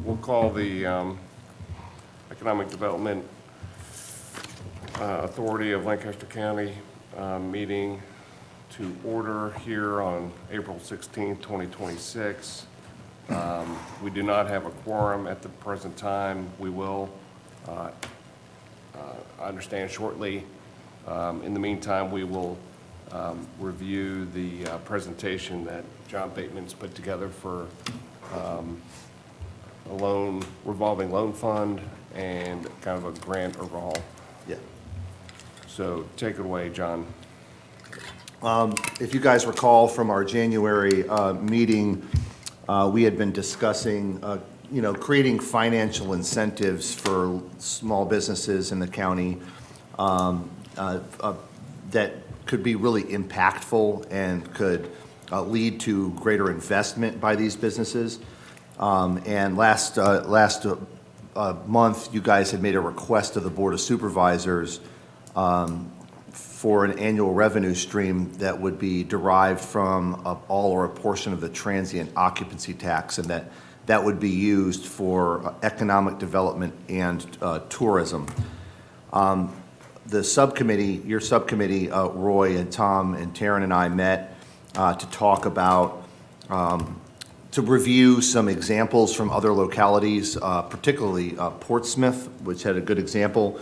We'll call the Economic Development Authority of Lancaster County meeting to order here on April 16th, 2026. We do not have a quorum at the present time. We will, I understand, shortly. In the meantime, we will review the presentation that John Bateman's put together for a revolving loan fund and kind of a grant overhaul. Yeah. So take it away, John. If you guys recall from our January meeting, we had been discussing, creating financial incentives for small businesses in the county that could be really impactful and could lead to greater investment by these businesses. And last month, you guys had made a request of the Board of Supervisors for an annual revenue stream that would be derived from all or a portion of the transient occupancy tax, and that would be used for economic development and tourism. The subcommittee, your subcommittee, Roy and Tom and Taryn and I met to talk about to review some examples from other localities, particularly Portsmouth, which had a good example.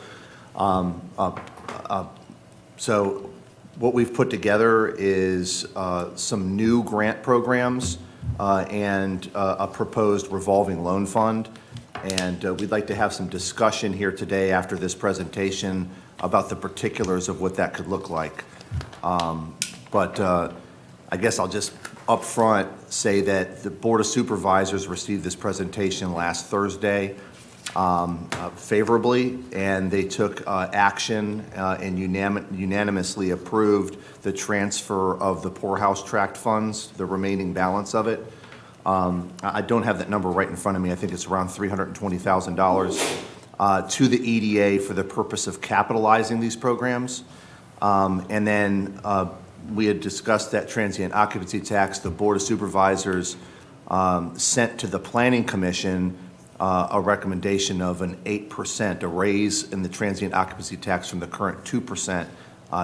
So what we've put together is some new grant programs and a proposed revolving loan fund. And we'd like to have some discussion here today after this presentation about the particulars of what that could look like. But I guess I'll just up front say that the Board of Supervisors received this presentation last Thursday favorably, and they took action and unanimously approved the transfer of the poorhouse tract funds, the remaining balance of it. I don't have that number right in front of me. I think it's around $320,000 to the EDA for the purpose of capitalizing these programs. And then we had discussed that transient occupancy tax. The Board of Supervisors sent to the Planning Commission a recommendation of an 8%, a raise in the transient occupancy tax from the current 2%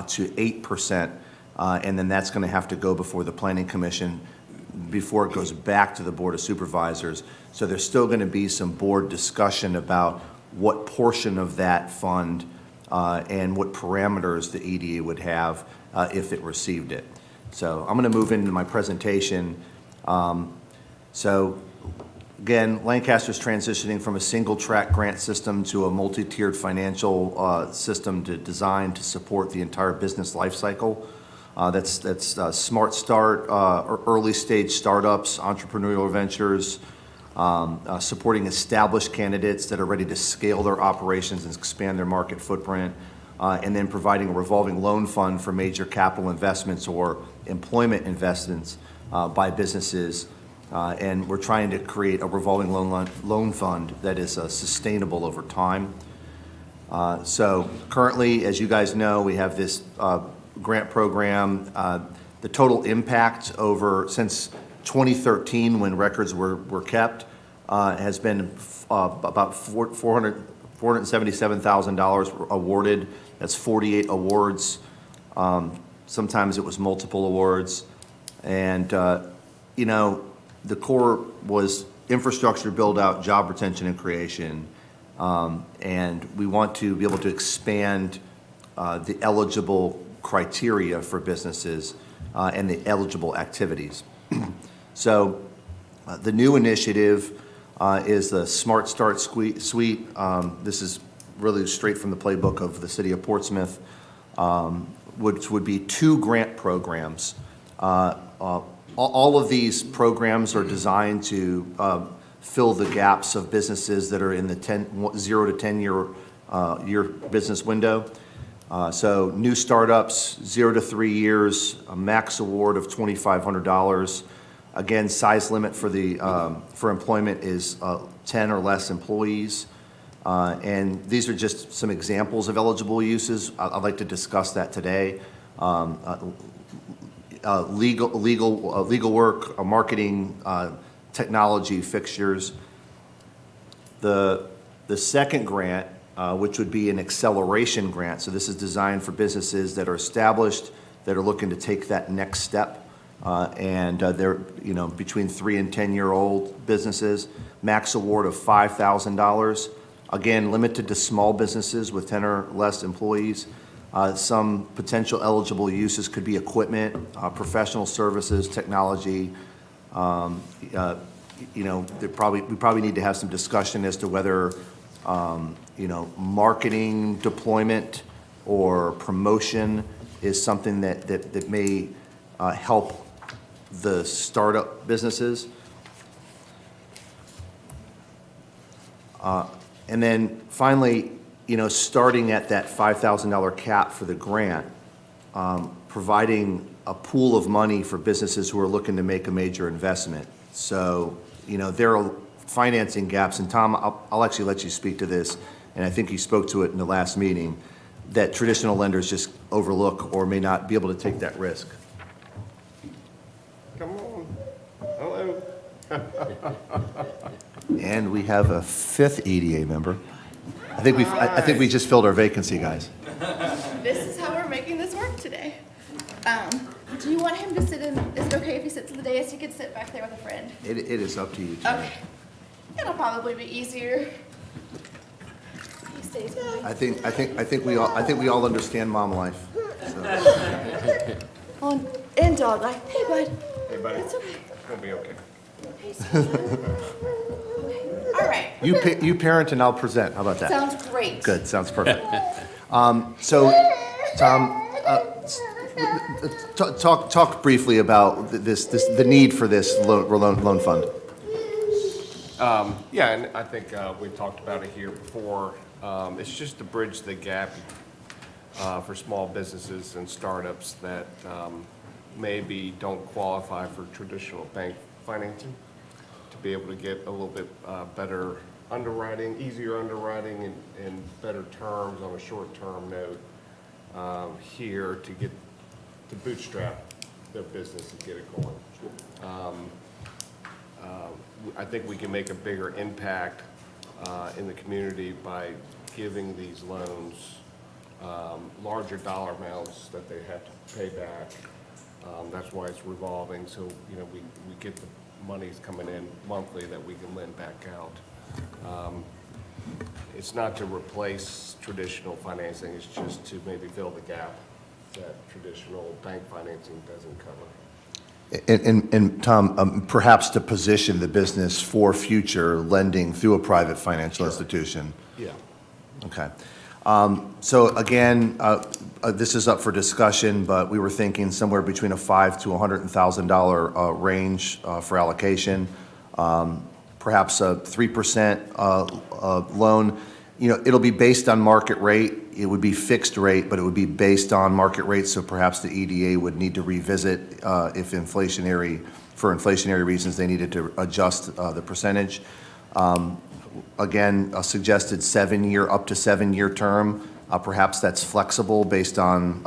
to 8%. And then that's going to have to go before the Planning Commission before it goes back to the Board of Supervisors. So there's still going to be some board discussion about what portion of that fund and what parameters the EDA would have if it received it. So I'm going to move into my presentation. So again, Lancaster's transitioning from a single track grant system to a multi-tiered financial system designed to support the entire business life cycle. That's Smart Start, early stage startups, entrepreneurial ventures, supporting established candidates that are ready to scale their operations and expand their market footprint, and then providing a revolving loan fund for major capital investments or employment investments by businesses. And we're trying to create a revolving loan fund that is sustainable over time. So currently, as you guys know, we have this grant program. The total impact since 2013, when records were kept, has been about $477,000 awarded. That's 48 awards. Sometimes it was multiple awards. And, the core was infrastructure build out, job retention and creation. And we want to be able to expand the eligible criteria for businesses and the eligible activities. So the new initiative is the Smart Start Suite. This is really straight from the playbook of the city of Portsmouth, which would be 2 grant programs. All of these programs are designed to fill the gaps of businesses that are in the 0 to 10 year business window. So new startups, 0 to 3 years, a max award of $2,500. Again, size limit for employment is 10 or less employees. And these are just some examples of eligible uses. I'd like to discuss that today. Legal work, marketing, technology fixtures. The second grant, which would be an acceleration grant, so this is designed for businesses that are established, that are looking to take that next step, and they're, between 3 and 10-year-old businesses, max award of $5,000. Again, limited to small businesses with 10 or less employees. Some potential eligible uses could be equipment, professional services, technology. We probably need to have some discussion as to whether, marketing deployment or promotion is something that may help the startup businesses. And then finally, starting at that $5,000 cap for the grant, providing a pool of money for businesses who are looking to make a major investment. So, there are financing gaps, and Tom, I'll actually let you speak to this, and I think you spoke to it in the last meeting, that traditional lenders just overlook or may not be able to take that risk. Come on. Hello. And we have a fifth EDA member. I think we just filled our vacancy, guys. This is how we're making this work today. Do you want him to sit in? Is it okay if he sits in the dais? He could sit back there with a friend. It is up to you, Jen. Okay. It'll probably be easier. He stays with me. I think we all understand mom life. So. Oh, and dog life. Hey, bud. Hey, buddy. It's okay. It's gonna be okay. Hey, sweetheart. Okay. All right. You parent and I'll present. How about that? Sounds great. Good. Sounds perfect. So, Tom, talk briefly about the need for this loan fund. Yeah, and I think we've talked about it here before. It's just to bridge the gap for small businesses and startups that maybe don't qualify for traditional bank financing, to be able to get a little bit better underwriting, easier underwriting, and better terms on a short-term note here to bootstrap their business and get it going. I think we can make a bigger impact in the community by giving these loans larger dollar amounts that they have to pay back. That's why it's revolving, so we get the monies coming in monthly that we can lend back out. It's not to replace traditional financing, it's just to maybe fill the gap that traditional bank financing doesn't cover. And Tom, perhaps to position the business for future lending through a private financial institution. Yeah. Okay. So again, this is up for discussion, but we were thinking somewhere between a $5,000 to $100,000 range for allocation. Perhaps a 3% loan. It'll be based on market rate. It would be fixed rate, but it would be based on market rates. So perhaps the EDA would need to revisit if for inflationary reasons, they needed to adjust the percentage. Again, a suggested up to 7-year term. Perhaps that's flexible based on,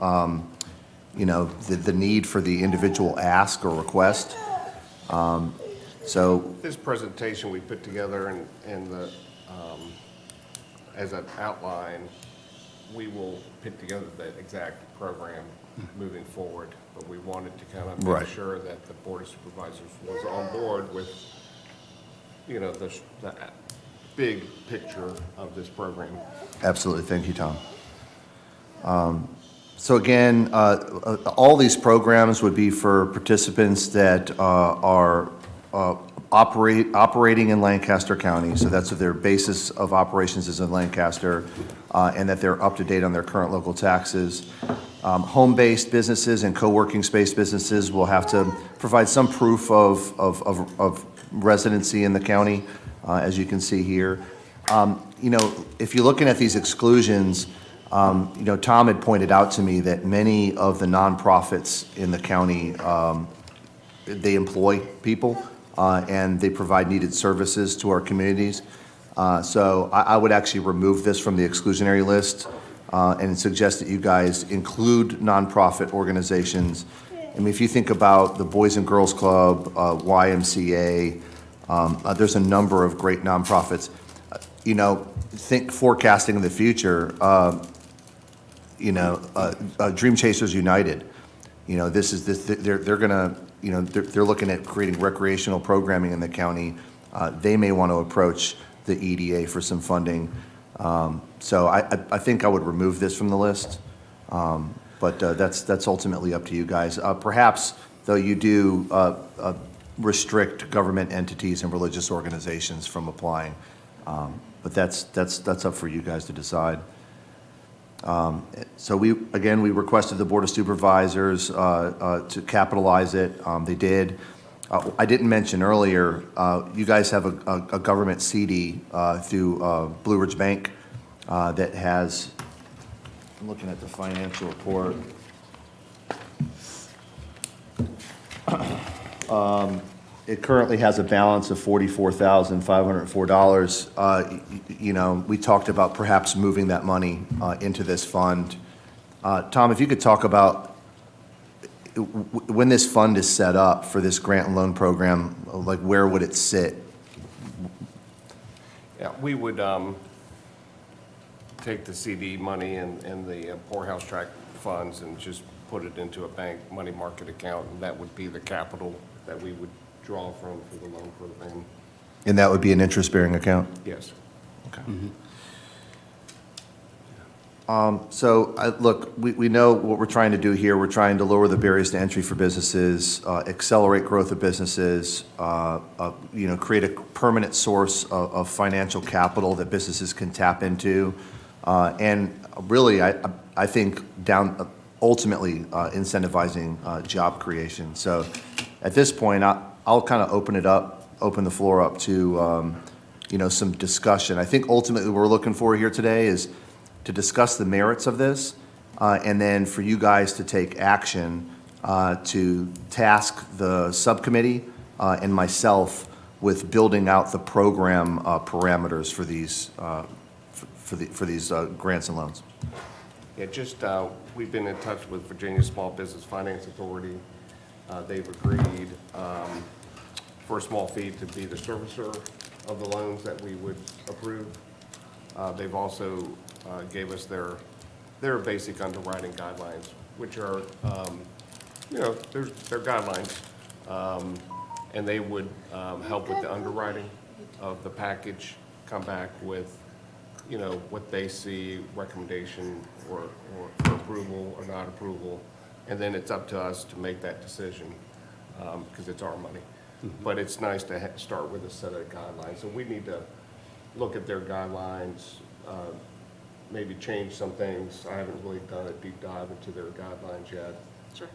the need for the individual ask or request. So This presentation we put together and the, as an outline, we will put together the exact program moving forward, but we wanted to kind of Right. make sure that the Board of Supervisors was on board with, the big picture of this program. absolutely. Thank you, Tom. So again, all these programs would be for participants that are operating in Lancaster County. So that's what their basis of operations is in Lancaster, and that they're up to date on their current local taxes. Home-based businesses and co-working space businesses will have to provide some proof of residency in the county, as you can see here. If you're looking at these exclusions, Tom had pointed out to me that many of the nonprofits in the county, they employ people, and they provide needed services to our communities. So I would actually remove this from the exclusionary list and suggest that you guys include nonprofit organizations. I mean, if you think about the Boys and Girls Club, YMCA, there's a number of great nonprofits. think forecasting in the future, Dream Chasers United, they're gonna, they're looking at creating recreational programming in the county. They may want to approach the EDA for some funding. So I think I would remove this from the list. But that's ultimately up to you guys. Perhaps, though, you do restrict government entities and religious organizations from applying. But that's up for you guys to decide. So we requested the Board of Supervisors to capitalize it. They did. I didn't mention earlier, you guys have a government CD through Blue Ridge Bank that has, I'm looking at the financial report. It currently has a balance of $44,504. We talked about perhaps moving that money into this fund. Tom, if you could talk about when this fund is set up for this grant and loan program, like where would it sit? Yeah, we would take the CD money and the poorhouse tract funds and just put it into a bank money market account, and that would be the capital that we would draw from for the loan program. And that would be an interest-bearing account? Yes. Okay. So, look, we know what we're trying to do here. We're trying to lower the barriers to entry for businesses, accelerate growth of businesses, create a permanent source of financial capital that businesses can tap into, and really, I think ultimately incentivizing job creation. So, at this point, I'll kind of open the floor up to some discussion. I think ultimately what we're looking for here today is to discuss the merits of this, and then for you guys to take action to task the subcommittee and myself with building out the program parameters for these grants and loans. Yeah, we've been in touch with Virginia Small Business Finance Authority. They've agreed for a small fee to be the servicer of the loans that we would approve. They've also gave us their basic underwriting guidelines, which are, they're guidelines. And they would help with the underwriting of the package, come back with, what they see, recommendation or for approval or not approval. And then it's up to us to make that decision, because it's our money. But it's nice to start with a set of guidelines. So we need to look at their guidelines, maybe change some things. I haven't really done a deep dive into their guidelines yet. Sure.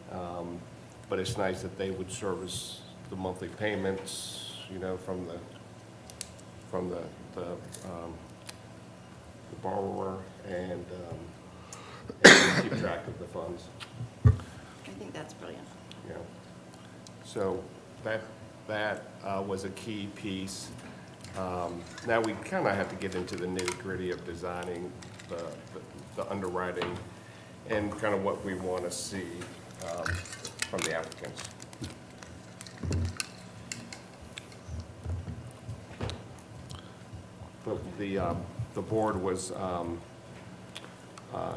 But it's nice that they would service the monthly payments, from the borrower and keep track of the funds. I think that's brilliant. Yeah. So that was a key piece. Now we kind of have to get into the nitty-gritty of designing the underwriting and kind of what we want to see from the applicants. But the board was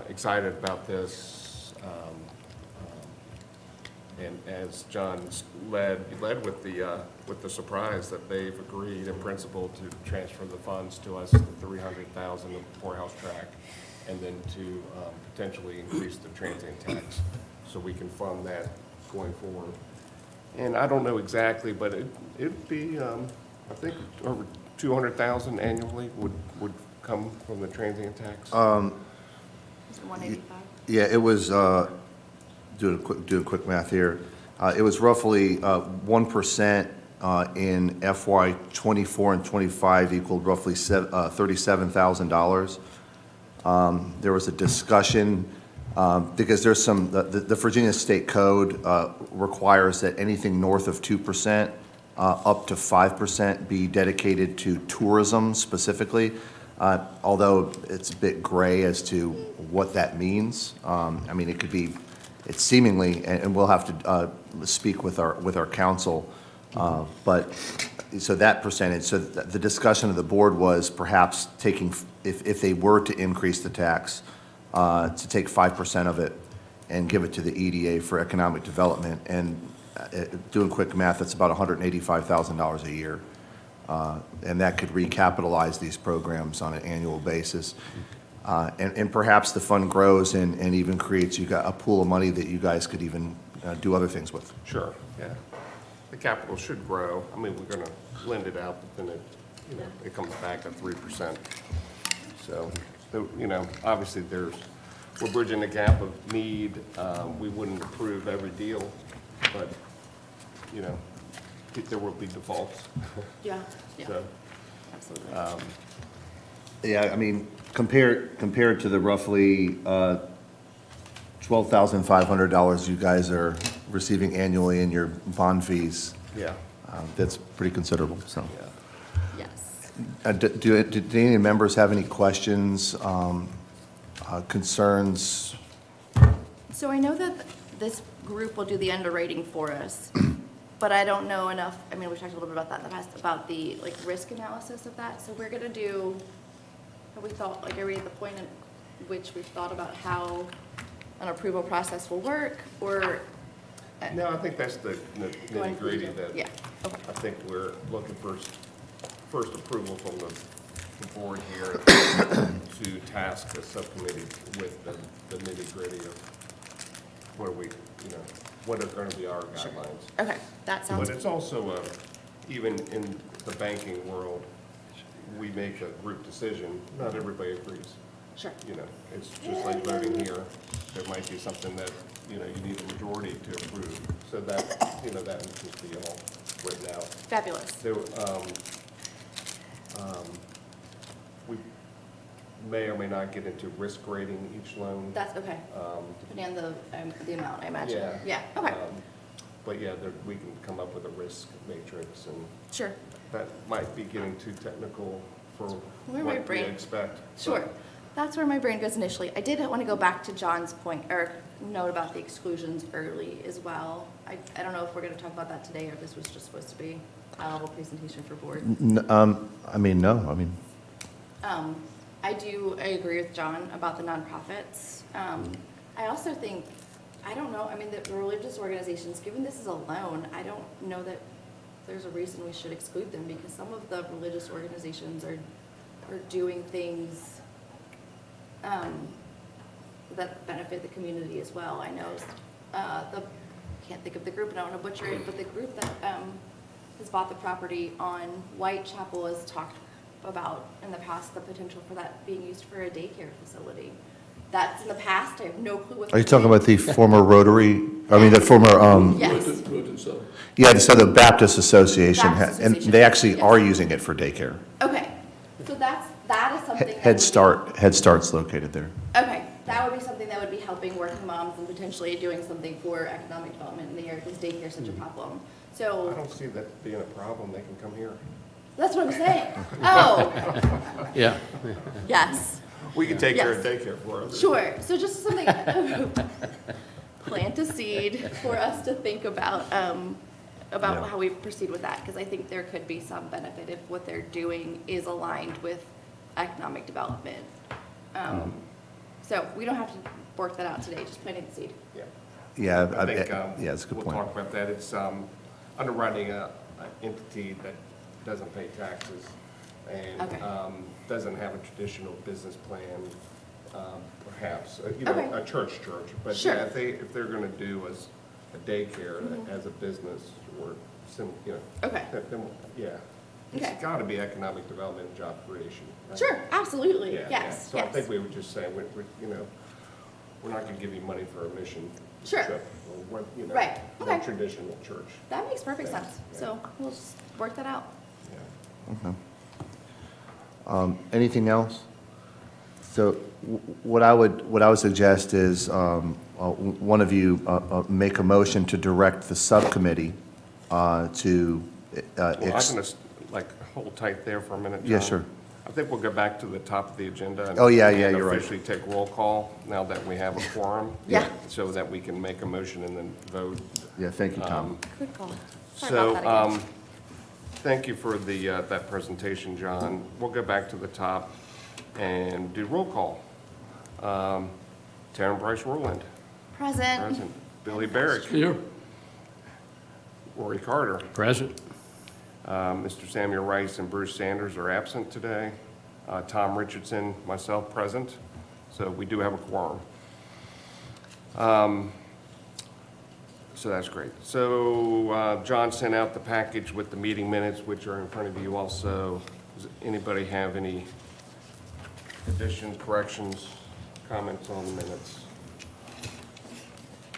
excited about this. And as John led with the surprise that they've agreed in principle to transfer the funds to us, the $300,000 of poorhouse track, and then to potentially increase the transient tax, so we can fund that going forward. And I don't know exactly, but it'd be I think over $200,000 annually would come from the transient tax. 185. Yeah, it was. Do a quick math here. It was roughly 1% in FY '24 and '25 equaled roughly $37,000. There was a discussion because there's the Virginia State Code requires that anything north of 2% up to 5% be dedicated to tourism specifically. Although it's a bit gray as to what that means. I mean, it could be. It's seemingly, and we'll have to speak with our council, but so that percentage, so the discussion of the board was perhaps taking, if they were to increase the tax, to take 5% of it and give it to the EDA for economic development. And doing quick math, that's about $185,000 a year. And that could recapitalize these programs on an annual basis. And perhaps the fund grows and even creates you got a pool of money that you guys could even do other things with. Sure, yeah. The capital should grow. I mean, we're gonna lend it out, but then it, you know, it comes back at 3%. So, you know, obviously we're bridging the gap of need. We wouldn't approve every deal, but, you know, there will be defaults. Yeah, So, absolutely. Yeah, I mean, compared to the roughly $12,500 you guys are receiving annually in your bond fees, yeah, that's pretty considerable, so. yeah. Yes. Did any members have any questions, concerns? So I know that this group will do the underwriting for us, but I don't know enough, I mean, we've talked a little bit about that in the past, about the, like, risk analysis of that. So we're gonna do, have we thought, like, are we at the point in which we've thought about how an approval process will work, or? No, I think that's the Going nitty gritty through the- that Yeah, okay. I think we're looking for first approval from the board here to task the subcommittee with the nitty gritty of what are we, you know, what are going to be our guidelines. Okay, that sounds, But it's also, even in the banking world, we make a group decision, not everybody agrees. sure. You know, it's just like voting here, there might be something that, you know, you need a majority to approve. So that, you know, that would just be all written out. Fabulous. There, we may or may not get into risk rating each loan. That's okay, depending on the amount, I imagine. Yeah. Yeah, okay, But yeah, we can come up with a risk matrix, and sure. that might be getting too technical for Where my what we brain- expect. Sure. That's where my brain goes initially. I did want to go back to John's point, or note about the exclusions early as well. I don't know if we're going to talk about that today, or if this was just supposed to be a high-level presentation for board. I mean, no, I mean, I agree with John about the nonprofits. I also think, I don't know, I mean, the religious organizations, given this is a loan, I don't know that there's a reason we should exclude them, because some of the religious organizations are doing things that benefit the community as well. I know, can't think of the group, and I don't want to butcher it, but the group that has bought the property on Whitechapel has talked about in the past the potential for that being used for a daycare facility. That's in the past, I have no clue what. are you talking about the former Rotary, I mean, the former, Yes, yeah, so the Baptist Association, Baptist and Association, they actually yes. are using it for daycare. okay, so that is something. that would Head be- Head Start's located there. Okay, that would be something that would be helping working moms and potentially doing something for economic development in the area, because daycare is such a problem. I So, don't see that being a problem. They can come here. that's what I'm saying. Oh, Yeah. yes, We can take care of Yes. daycare for others. sure. So just something, plant a seed for us to think about Yeah. how we proceed with that, because I think there could be some benefit if what they're doing is aligned with economic development. So we don't have to work that out today, just planting the seed. Yeah. Yeah, I think, yeah, that's a good we'll point. talk about that. It's underwriting an entity that doesn't pay taxes and Okay. doesn't have a traditional business plan, perhaps, you know, Okay. a church. But Sure. yeah, if they're going to do a daycare as a business or you know, Okay. then, yeah. Okay. It's got to be economic development and job creation. right? Sure, absolutely, Yeah, yes, yeah. So I yes. think we would just say, you know, we're not going to give you money for a mission Sure. trip. Or what, you know, Right, no okay. traditional church. That makes perfect Yeah, sense. yeah. So we'll just work that out. Yeah. Anything else? So what I would suggest is, one of you make a motion to direct the subcommittee to. Well, I'm going to, hold tight there for a minute, John. Yeah, sure. I think we'll go back to the top of the agenda. Oh, yeah, and you're right. officially take roll call now that we have a quorum. Yeah. So that we can make a motion and then vote. Yeah, thank you, Tom. Good call. Sorry So, about that again. Thank you for that presentation, John. We'll go back to the top and do roll call. Taryn Bryce Rowland, Present. present. Billy Barrick, Here. Rory Carter, Present. Mr. Samuel Rice and Bruce Sanders are absent today. Tom Richardson, myself, present. So we do have a quorum. So that's great. So John sent out the package with the meeting minutes, which are in front of you also. Does anybody have any additions, corrections, comments on the minutes?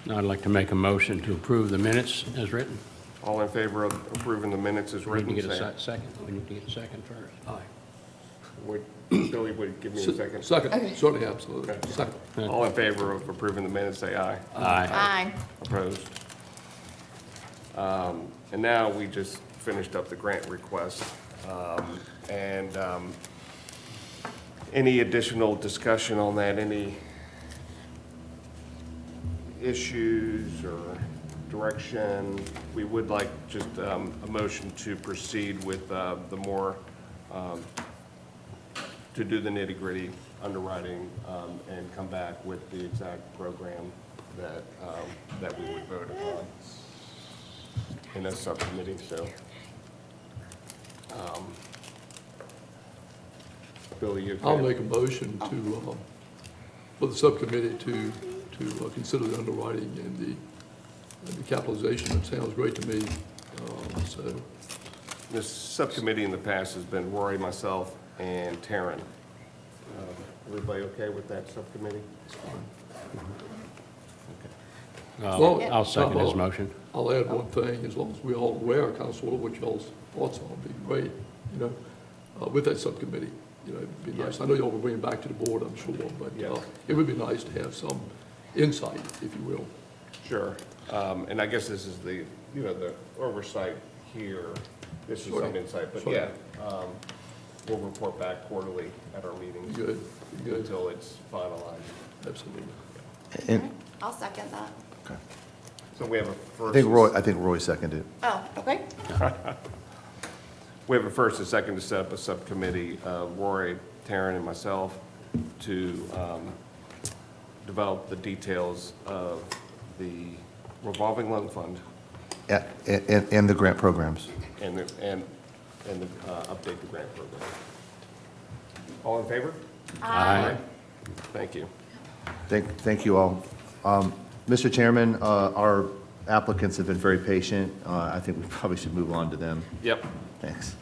Now I'd like to make a motion to approve the minutes as written. All in favor of approving the minutes as We need written? to get say a second. We need to get a second first. Aye. Billy would give me a second. Second, certainly, absolutely. Second. All in favor of approving the minutes, say aye. Aye. Aye. Opposed? And now we just finished up the grant request. Any additional discussion on that? Any issues or direction? We would like just a motion to proceed with the more, to do the nitty-gritty underwriting and come back with the exact program that we would vote upon in a subcommittee, so. Billy, you I'll okay? make a motion to, for the subcommittee to consider the underwriting and the capitalization. It sounds great to me. So, This subcommittee in the past has been Rory, myself, and Taryn. Everybody okay with that subcommittee? Well, I'll second his motion. I'll add one thing, as long as we're all aware, kind of sort of what y'all's thoughts are, would be great, with that subcommittee. It'd be nice. I know y'all will bring it back to the board, I'm sure, but Yeah. it would be nice to have some insight, if you will. Sure. And I guess this is the oversight here. This is Sure. some insight, but Sure. yeah, we'll report back quarterly at our meetings Good, good, until it's finalized. absolutely. And I'll second that. So we have a I first. think Roy seconded. Oh, okay. We have a first and second to set up a subcommittee, Rory, Taryn, and myself, to develop the details of the revolving loan fund And the grant programs. and update the grant program. All in favor? Aye. Thank you. Thank you all. Mr. Chairman, our applicants have been very patient. I think we probably should move on to them. Yep. Thanks.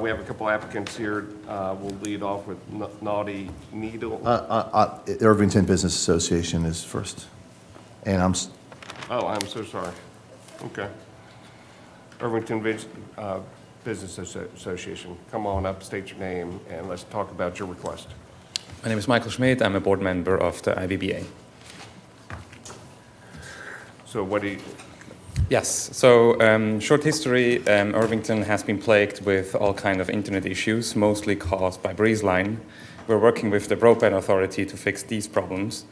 We have a couple applicants here. We'll lead off with Naughty Needle. Irvington Business Association is first. And Oh, I'm so sorry. Okay. Irvington Business Association, come on up, state your name, and let's talk about your request. My name is Michael Schmidt. I'm a board member of the IBBA. So what do you, Yes, so short history, Irvington has been plagued with all kinds of internet issues, mostly caused by BreezeLine. We're working with the Broadband Authority to fix these problems.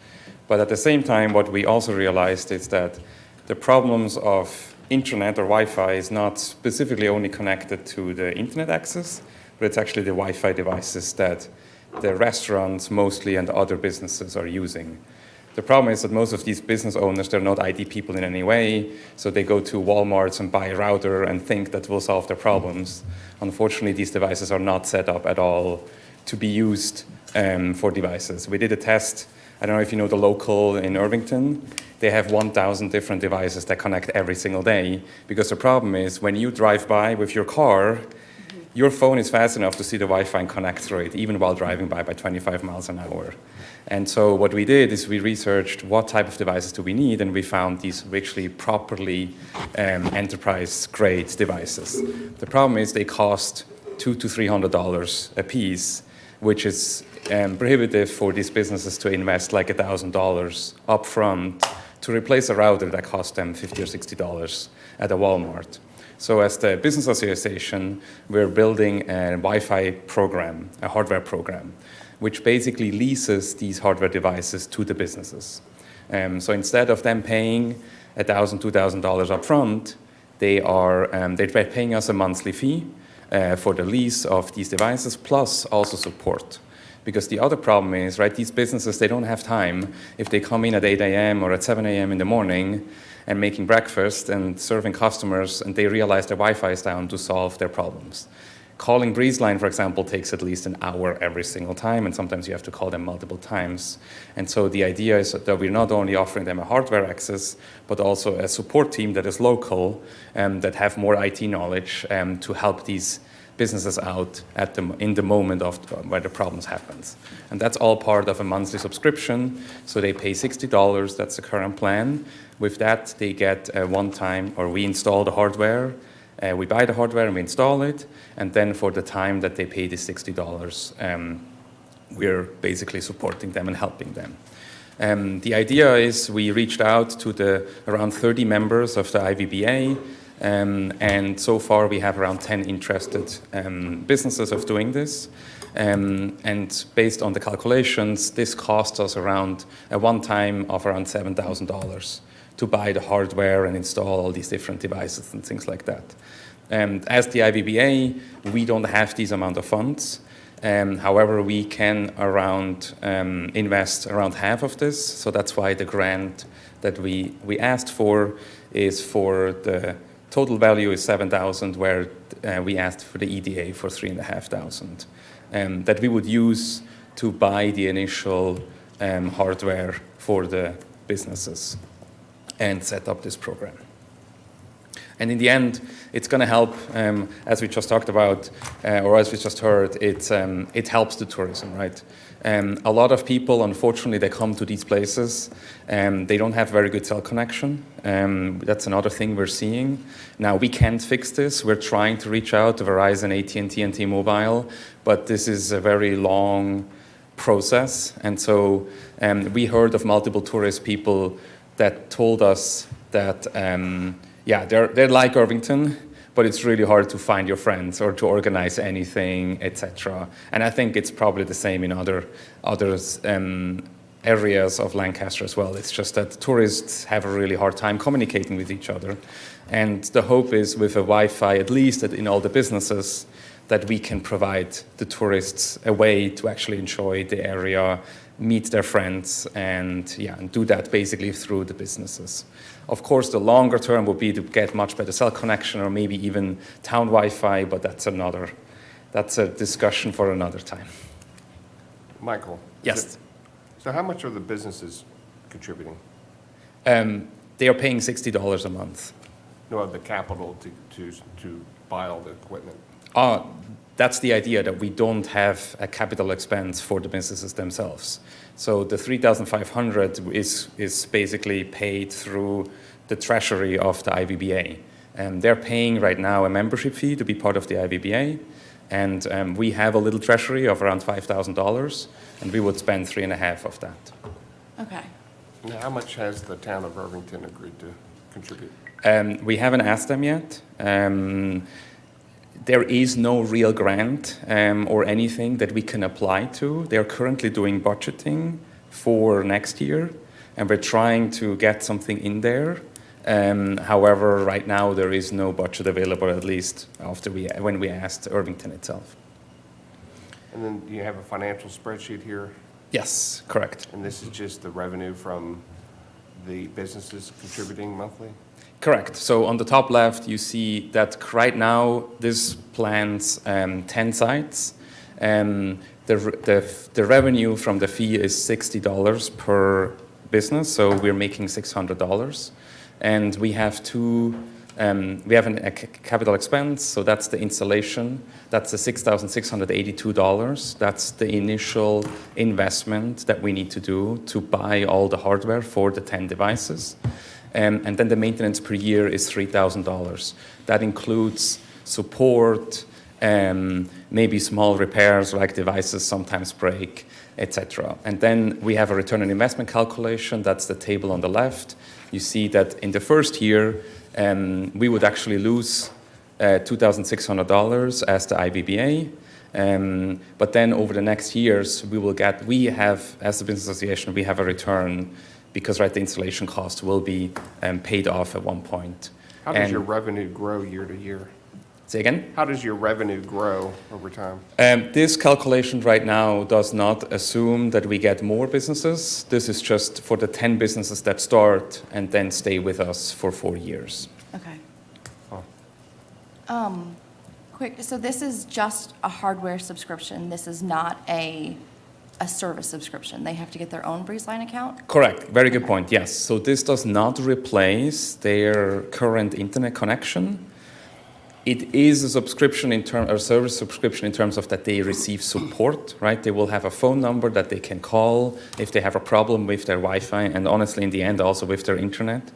But at the same time, what we also realized is that the problems of internet or Wi-Fi is not specifically only connected to the internet access, but it's actually the Wi-Fi devices that the restaurants mostly and other businesses are using. The problem is that most of these business owners, they're not IT people in any way, so they go to Walmart and buy a router and think that will solve their problems. Unfortunately, these devices are not set up at all to be used for devices. We did a test. I don't know if you know the local in Irvington. They have 1,000 different devices that connect every single day, because the problem is when you drive by with your car, your phone is fast enough to see the Wi-Fi and connect through it, even while driving by 25 miles an hour. And so what we did is we researched what type of devices do we need, and we found these actually properly enterprise-grade devices. The problem is they cost $200 to $300 a piece, which is prohibitive for these businesses to invest like $1,000 upfront to replace a router that costs them $50 or $60 at a Walmart. So as the business association, we're building a Wi-Fi program, a hardware program, which basically leases these hardware devices to the businesses. So instead of them paying $1,000, $2,000 upfront, they're paying us a monthly fee, for the lease of these devices, plus also support. Because the other problem is, right, these businesses, they don't have time if they come in at 8 a.m. or at 7 a.m. in the morning and making breakfast and serving customers, and they realize their Wi-Fi is down to solve their problems. Calling BreezeLine, for example, takes at least an hour every single time, and sometimes you have to call them multiple times. And so the idea is that we're not only offering them a hardware access, but also a support team that is local and that have more IT knowledge to help these businesses out in the moment of where the problems happens. And that's all part of a monthly subscription. So they pay $60, that's the current plan. With that, they get a one-time, or we install the hardware. We buy the hardware and we install it, and then for the time that they pay the $60, we're basically supporting them and helping them. The idea is we reached out to the around 30 members of the IVBA, and so far we have around 10 interested businesses of doing this. And based on the calculations, this costs us around a one-time of around $7,000 to buy the hardware and install all these different devices and things like that. As the IVBA, we don't have these amount of funds. However, we can invest around half of this. So that's why the grant that we asked for is for the total value is $7,000, where we asked for the EDA for $3,500, that we would use to buy the initial hardware for the businesses and set up this program. And in the end, it's going to help, as we just talked about, or as we just heard, it helps the tourism, right? A lot of people, unfortunately, they come to these places and they don't have very good cell connection. That's another thing we're seeing. Now, we can't fix this. We're trying to reach out to Verizon, AT&T, and T-Mobile, but this is a very long process. And so we heard of multiple tourist people that told us that, they're like Irvington, but it's really hard to find your friends or to organize anything, etc. And I think it's probably the same in other areas of Lancaster as well. It's just that tourists have a really hard time communicating with each other. And the hope is with a Wi-Fi, at least in all the businesses, that we can provide the tourists a way to actually enjoy the area, meet their friends, and do that basically through the businesses. Of course, the longer term would be to get much better cell connection or maybe even town Wi-Fi, but that's a discussion for another time. Michael? Yes. So how much are the businesses contributing? They are paying $60 a month. No, the capital to buy all the equipment. That's the idea, that we don't have a capital expense for the businesses themselves. So the $3,500 is basically paid through the treasury of the IVBA. And they're paying right now a membership fee to be part of the IVBA. And we have a little treasury of around $5,000, and we would spend $3,500 of that. Okay. Now, how much has the town of Irvington agreed to contribute? We haven't asked them yet. There is no real grant or anything that we can apply to. They're currently doing budgeting for next year, and we're trying to get something in there. However, right now there is no budget available, at least when we asked Irvington itself. And then you have a financial spreadsheet here, Yes, correct. and this is just the revenue from the businesses contributing monthly? Correct. So on the top left, you see that right now this plans 10 sites. The revenue from the fee is $60 per business, so we're making $600. And we have a capital expense, so that's the installation. That's the $6,682. That's the initial investment that we need to do to buy all the hardware for the 10 devices. And then the maintenance per year is $3,000. That includes support, maybe small repairs like devices sometimes break, etc. And then we have a return on investment calculation. That's the table on the left. You see that in the first year, we would actually lose $2,600 as the IVBA. But then over the next years, as the business association, we have a return because the installation cost will be paid off at one point. How does your revenue grow year to year? Say again? How does your revenue grow over time? This calculation right now does not assume that we get more businesses. This is just for the 10 businesses that start and then stay with us for 4 years. Okay. Oh. Quick, so this is just a hardware subscription. This is not a service subscription. They have to get their own BreezeLine account? Correct. Very good point. Yes. So this does not replace their current internet connection. It is a subscription or service subscription in terms of that they receive support, right? They will have a phone number that they can call if they have a problem with their Wi-Fi, and honestly, in the end, also with their internet.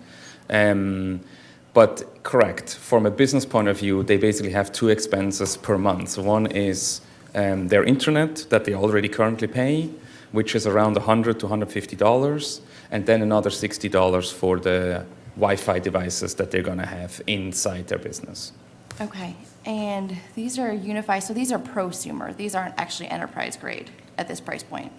But correct, from a business point of view, they basically have 2 expenses per month. So one is their internet that they already currently pay, which is around $100 to $150, and then another $60 for the Wi-Fi devices that they're going to have inside their business. Okay, and these are unified, so these are prosumer. These aren't actually enterprise grade at this price point.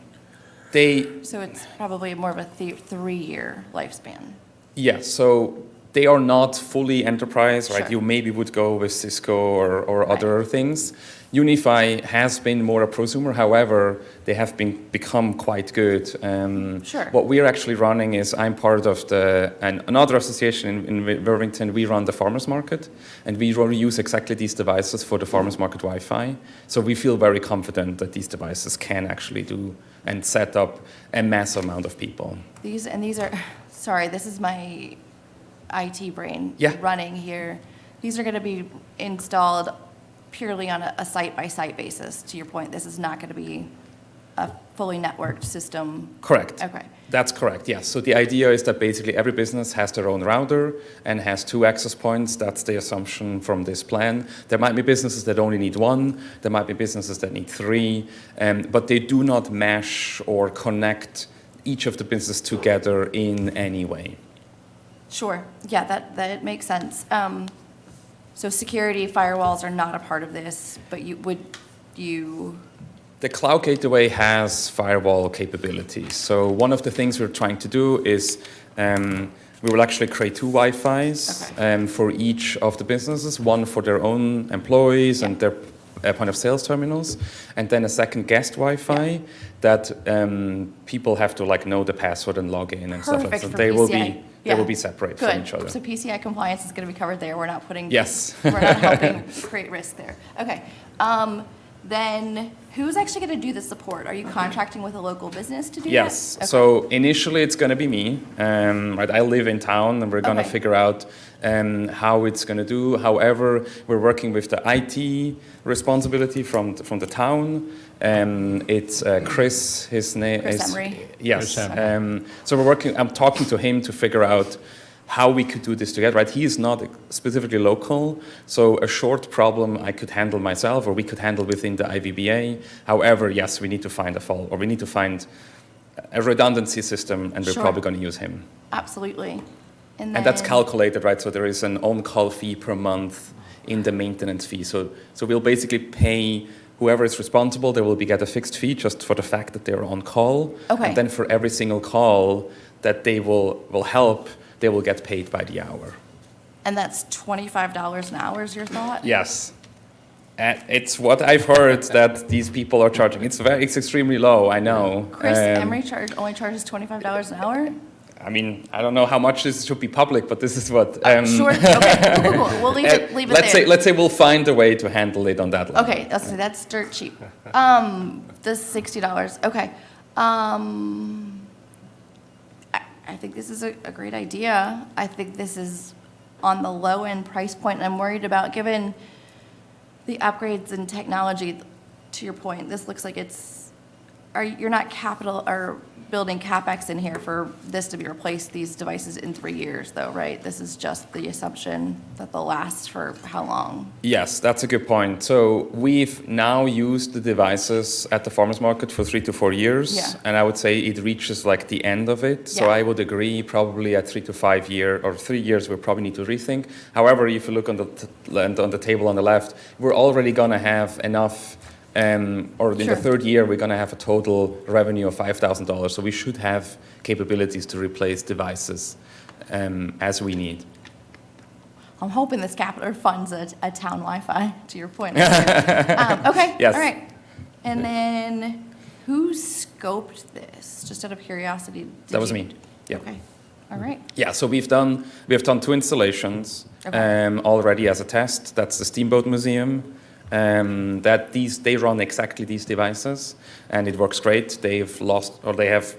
So it's probably more of a 3-year lifespan. Yeah, so they are not fully enterprise, right? Sure. You maybe would go with Cisco or other Right. things. Unify has been more a prosumer, however, they have become quite good. Sure. What we're actually running is I'm part of another association in Irvington. We run the farmers market, and we use exactly these devices for the farmers market Wi-Fi. So we feel very confident that these devices can actually do and set up a massive amount of people. These are, sorry, this is my IT brain Yeah. running here. These are going to be installed purely on a site-by-site basis. To your point, this is not going to be a fully networked system. Correct. Okay. That's correct, yes. So the idea is that basically every business has their own router and has 2 access points. That's the assumption from this plan. There might be businesses that only need 1. There might be businesses that need 3. But they do not mesh or connect each of the businesses together in any way. Sure. Yeah, that makes sense. So security firewalls are not a part of this, but you The cloud gateway has firewall capabilities. So one of the things we're trying to do is we will actually create 2 Wi-Fis Okay. for each of the businesses, one for their own employees and their point of sales terminals, and then a second guest Wi-Fi that people have to know the password and log in and stuff like Perfect that. for They will PCI. be they will be separate Good. from each other. So PCI compliance is going to be covered there. We're not putting. Yes. We're not helping create risk there. Okay. Then who's actually going to do the support? Are you contracting with a local business to do that? Yes. Okay. So initially, it's going to be me. Right. I live in town, and we're going to Okay. figure out how it's going to do. However, we're working with the IT responsibility from the town. It's Chris. His name Chris is Emery? Yes. Chris Emery. So we're working. I'm talking to him to figure out how we could do this together, right? He is not specifically local, so a short problem I could handle myself, or we could handle within the IVBA. However, yes, we need to find we need to find a redundancy system, and we're Sure. probably going to use him. Absolutely. And that's calculated, right? So there is an on-call fee per month in the maintenance fee. So we'll basically pay whoever is responsible. They will get a fixed fee just for the fact that they're on call. Okay. And then for every single call that they will help, they will get paid by the hour. And that's $25 an hour is your thought? Yes. It's what I've heard that these people are charging. It's extremely low, I know. Chris Emery only charges $25 an hour? I mean, I don't know how much this should be public, but this is what. Sure. Okay. Cool. We'll leave it there. Let's say we'll find a way to handle it on that level. Okay, that's dirt cheap. The $60. Okay. I think this is a great idea. I think this is on the low end price point, and I'm worried about, given the upgrades in technology. To your point, this looks like you're not capital or building CapEx in here for this to be replaced, these devices, in 3 years, though, right? This is just the assumption that they'll last for how long? Yes, that's a good point. So we've now used the devices at the farmers market for 3 to 4 years, Yeah. and I would say it reaches the end of it. So Yeah. I would agree, probably at 3 to 5 or 3 years, we probably need to rethink. However, if you look on the table on the left, we're already going to have enough. Or in Sure. the 3rd year, we're going to have a total revenue of $5,000. So we should have capabilities to replace devices as we need. I'm hoping this capital funds a town Wi-Fi, to your point. Okay, Yes. all right. And then, who scoped this? Just out of curiosity. did That was you- me. Yeah. Okay, all right. Yeah, so we have done 2 installations Okay. already as a test. That's the Steamboat Museum. They run exactly these devices, and it works great. They have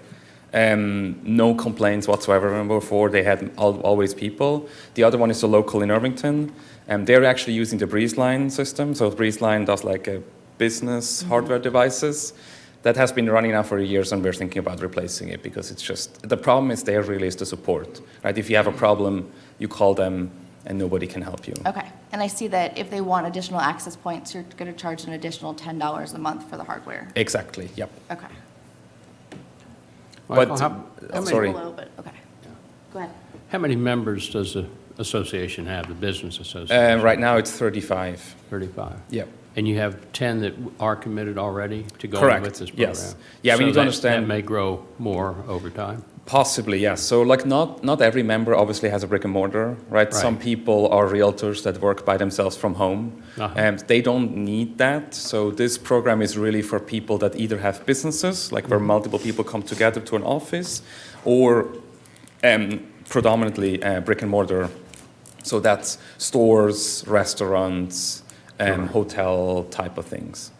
no complaints whatsoever before. They had always people. The other one is the local in Irvington, and they're actually using the BreezeLine system. So BreezeLine does like a business hardware devices. That has been running now for years, and we're thinking about replacing it because it's just, the problem is there really is the support, right? If you have a problem, you call them and nobody can help you. Okay, and I see that if they want additional access points, you're going to charge an additional $10 a month for the hardware. Exactly, yep. Okay. Michael, But- how many- Sorry. Below, but, okay. Go ahead. How many members does the association have, the business association? Right now it's 35. 35. Yep. And you have 10 that are committed already to go Correct, with this program? yes. Yeah, we So need to understand- That may grow more over time? Possibly, yes. So like not every member obviously has a brick and mortar, right? Some Right. people are realtors that work by themselves from home. Uh-huh. And they don't need that. So this program is really for people that either have businesses, like where multiple people come together to an office, or predominantly brick and mortar. So that's stores, restaurants, hotel type of things.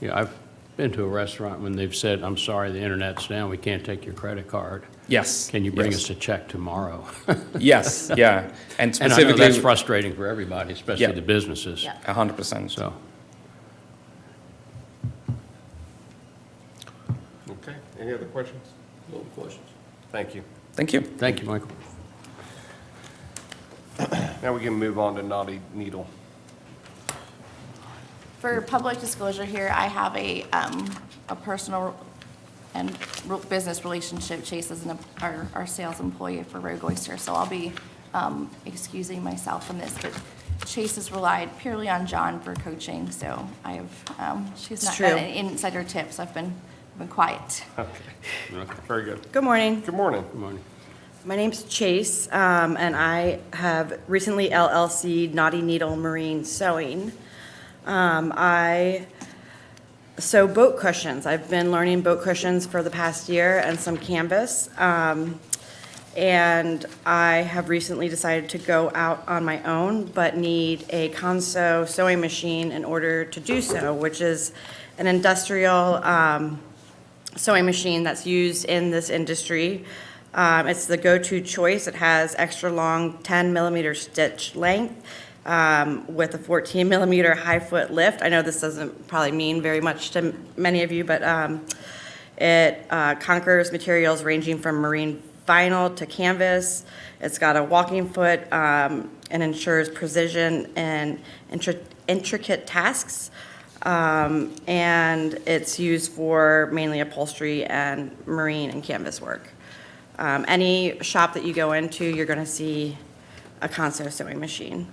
Yeah, I've been to a restaurant when they've said, I'm sorry, the internet's down, we can't take your credit card. Yes. Can you bring yes. us a check tomorrow? Yes, yeah. And And I know specifically, that's frustrating for everybody, especially Yeah. the businesses. Yeah. 100%. So, Okay, any other questions? No questions? Thank you. Thank you. thank you, Michael. Now we can move on to Naughty Needle. For public disclosure here, I have a personal and business relationship. Chase is our sales employee for Rogue Oyster, so I'll be excusing myself from this, but Chase has relied purely on John for coaching, so I have, she's not got any insider tips. I've been quiet. Okay, very good. Good morning. Good morning. Good morning. My name's Chase, and I have recently LLC'd Naughty Needle Marine Sewing. I sew boat cushions. I've been learning boat cushions for the past year and some canvas. And I have recently decided to go out on my own, but need a Conso sewing machine in order to do so, which is an industrial sewing machine that's used in this industry. It's the go-to choice. It has extra long 10 millimeter stitch length with a 14 millimeter high foot lift. I know this doesn't probably mean very much to many of you, but it conquers materials ranging from marine vinyl to canvas. It's got a walking foot and ensures precision and intricate tasks. And it's used for mainly upholstery and marine and canvas work. Any shop that you go into, you're going to see a Conso sewing machine.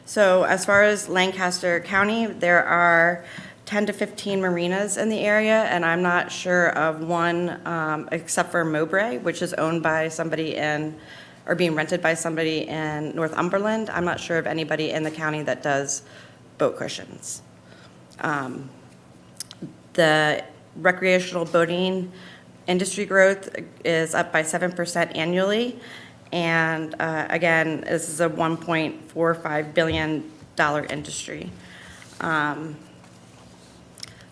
So as far as Lancaster County, there are 10 to 15 marinas in the area, and I'm not sure of one except for Mowbray, which is owned by somebody or being rented by somebody in Northumberland. I'm not sure of anybody in the county that does boat cushions. The recreational boating industry growth is up by 7% annually. And again, this is a $1.45 billion industry.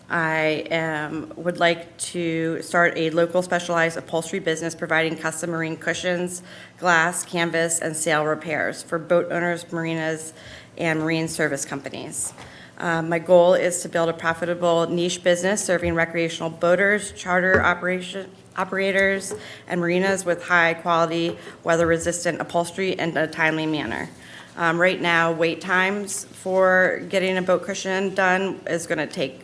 I would like to start a local specialized upholstery business providing custom marine cushions, glass, canvas, and sail repairs for boat owners, marinas, and marine service companies. My goal is to build a profitable niche business serving recreational boaters, charter operators, and marinas with high-quality, weather-resistant upholstery in a timely manner. Right now, wait times for getting a boat cushion done is going to take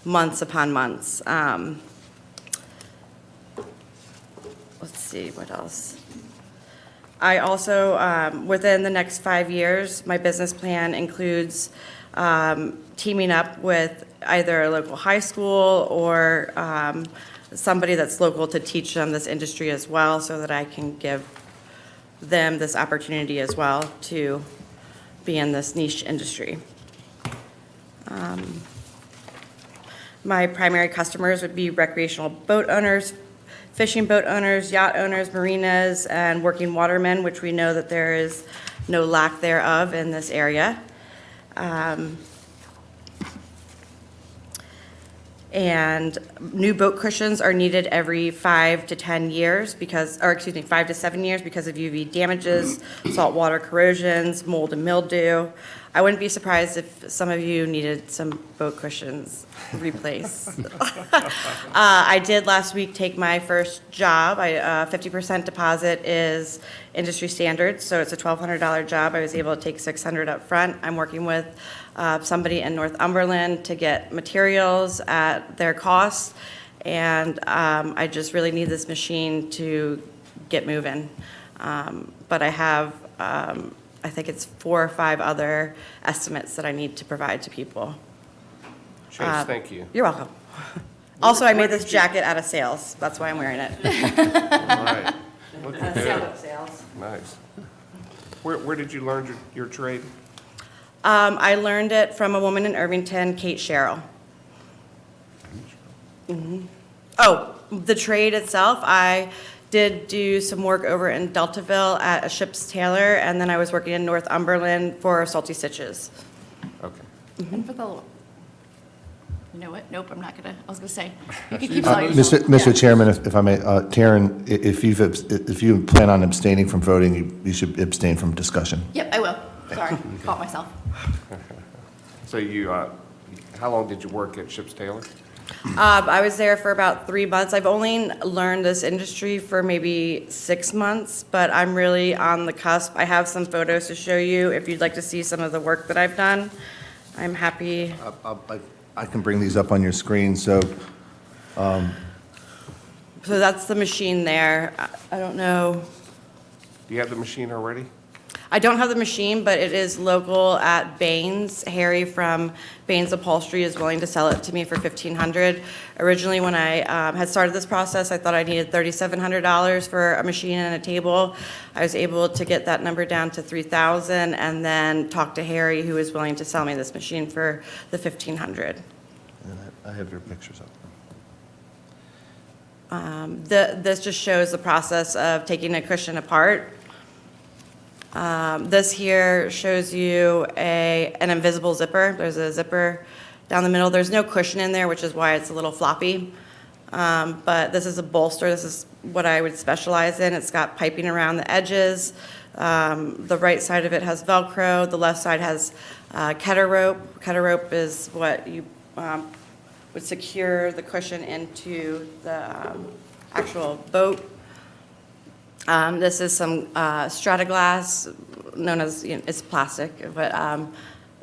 months upon months. Let's see, what else? I also, within the next 5 years, my business plan includes teaming up with either a local high school or somebody that's local to teach them this industry as well, so that I can give them this opportunity as well to be in this niche industry. My primary customers would be recreational boat owners, fishing boat owners, yacht owners, marinas, and working watermen, which we know that there is no lack thereof in this area. And new boat cushions are needed every 5 to 10 years because, or excuse me, 5 to 7 years because of UV damages, saltwater corrosions, mold and mildew. I wouldn't be surprised if some of you needed some boat cushions replaced. I did last week take my first job. 50% deposit is industry standard, so it's a $1,200 job. I was able to take $600 up front. I'm working with somebody in Northumberland to get materials at their cost, and I just really need this machine to get moving. But I have, I think it's 4 or 5 other estimates that I need to provide to people. Chase, thank you. You're welcome. Also, I where made this did you- jacket out of sales. That's why I'm wearing it. All right. Looking good. Sales. Nice. Where did you learn your trade? I learned it from a woman in Irvington, Kate Sherrill. Oh, the trade itself, I did do some work over in Deltaville at a ship's tailor, and then I was working in Northumberland for Salty Stitches. Okay. And for the, you know what? Nope, I'm not gonna, I was gonna say, you can keep telling Mr. Chairman, if I may, Taryn, if you plan on abstaining from voting, you should abstain from discussion. Yep, I will. Sorry, caught myself. So you, how long did you work at Ship's Tailor? I was there for about 3 months. I've only learned this industry for maybe 6 months, but I'm really on the cusp. I have some photos to show you if you'd like to see some of the work that I've done. I'm happy. I can bring these up on your screen, so So that's the machine there. I don't know. Do you have the machine already? I don't have the machine, but it is local at Baines. Harry from Baines Upholstery is willing to sell it to me for $1,500. Originally, when I had started this process, I thought I needed $3,700 for a machine and a table. I was able to get that number down to $3,000 and then talk to Harry, who is willing to sell me this machine for the $1,500. I have your pictures up. This just shows the process of taking a cushion apart. This here shows you an invisible zipper. There's a zipper down the middle. There's no cushion in there, which is why it's a little floppy. But this is a bolster. This is what I would specialize in. It's got piping around the edges. The right side of it has Velcro. The left side has Ketter rope. Ketter rope is what you would secure the cushion into the actual boat. This is some Strataglass, known as, it's plastic, but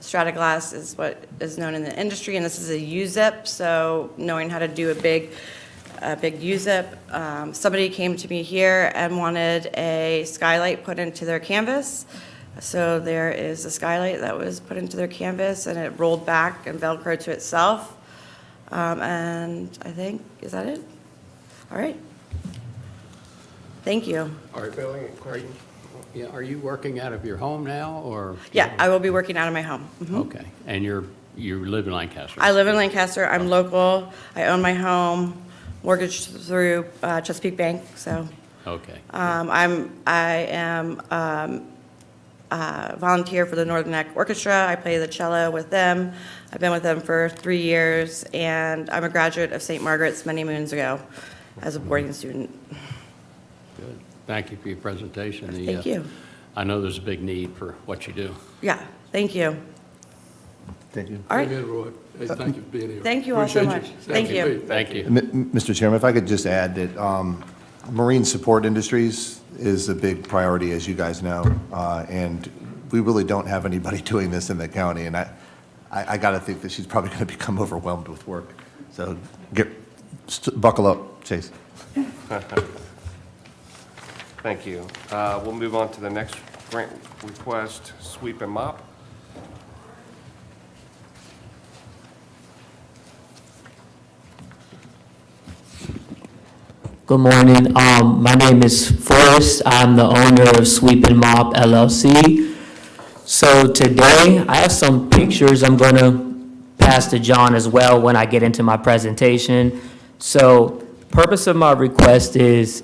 Strataglass is what is known in the industry, and this is a U-zip, so knowing how to do a big U-zip. Somebody came to me here and wanted a skylight put into their canvas. So there is a skylight that was put into their canvas, and it rolled back and Velcro to itself. And I think, is that it? All right. Thank you. All right, Billy, are you working out of your home now, or? Yeah, I will be working out of my home. Mhm. Okay, and you live in Lancaster? I live in Lancaster. I'm local. I own my home, mortgaged through Chesapeake Bank, so. Okay, I am volunteer for the Northern Neck Orchestra. I play the cello with them. I've been with them for 3 years, and I'm a graduate of St. Margaret's many moons ago as a boarding student. good. Thank you for your presentation. Thank you. I know there's a big need for what you do. Yeah, thank you. Thank you. All right, Amen, Roy. Hey, thank you for being here. Thank you all so Appreciate much. Thank you. Hey, Thank you. Mr. Chairman, if I could just add that Marine Support Industries is a big priority, as you guys know, and we really don't have anybody doing this in the county, and I got to think that she's probably going to become overwhelmed with work. So buckle up, Chase. Thank you. We'll move on to the next grant request, sweep and mop. Good morning. My name is Forrest. I'm the owner of Sweep and Mop LLC. So today, I have some pictures I'm going to pass to John as well when I get into my presentation. So purpose of my request is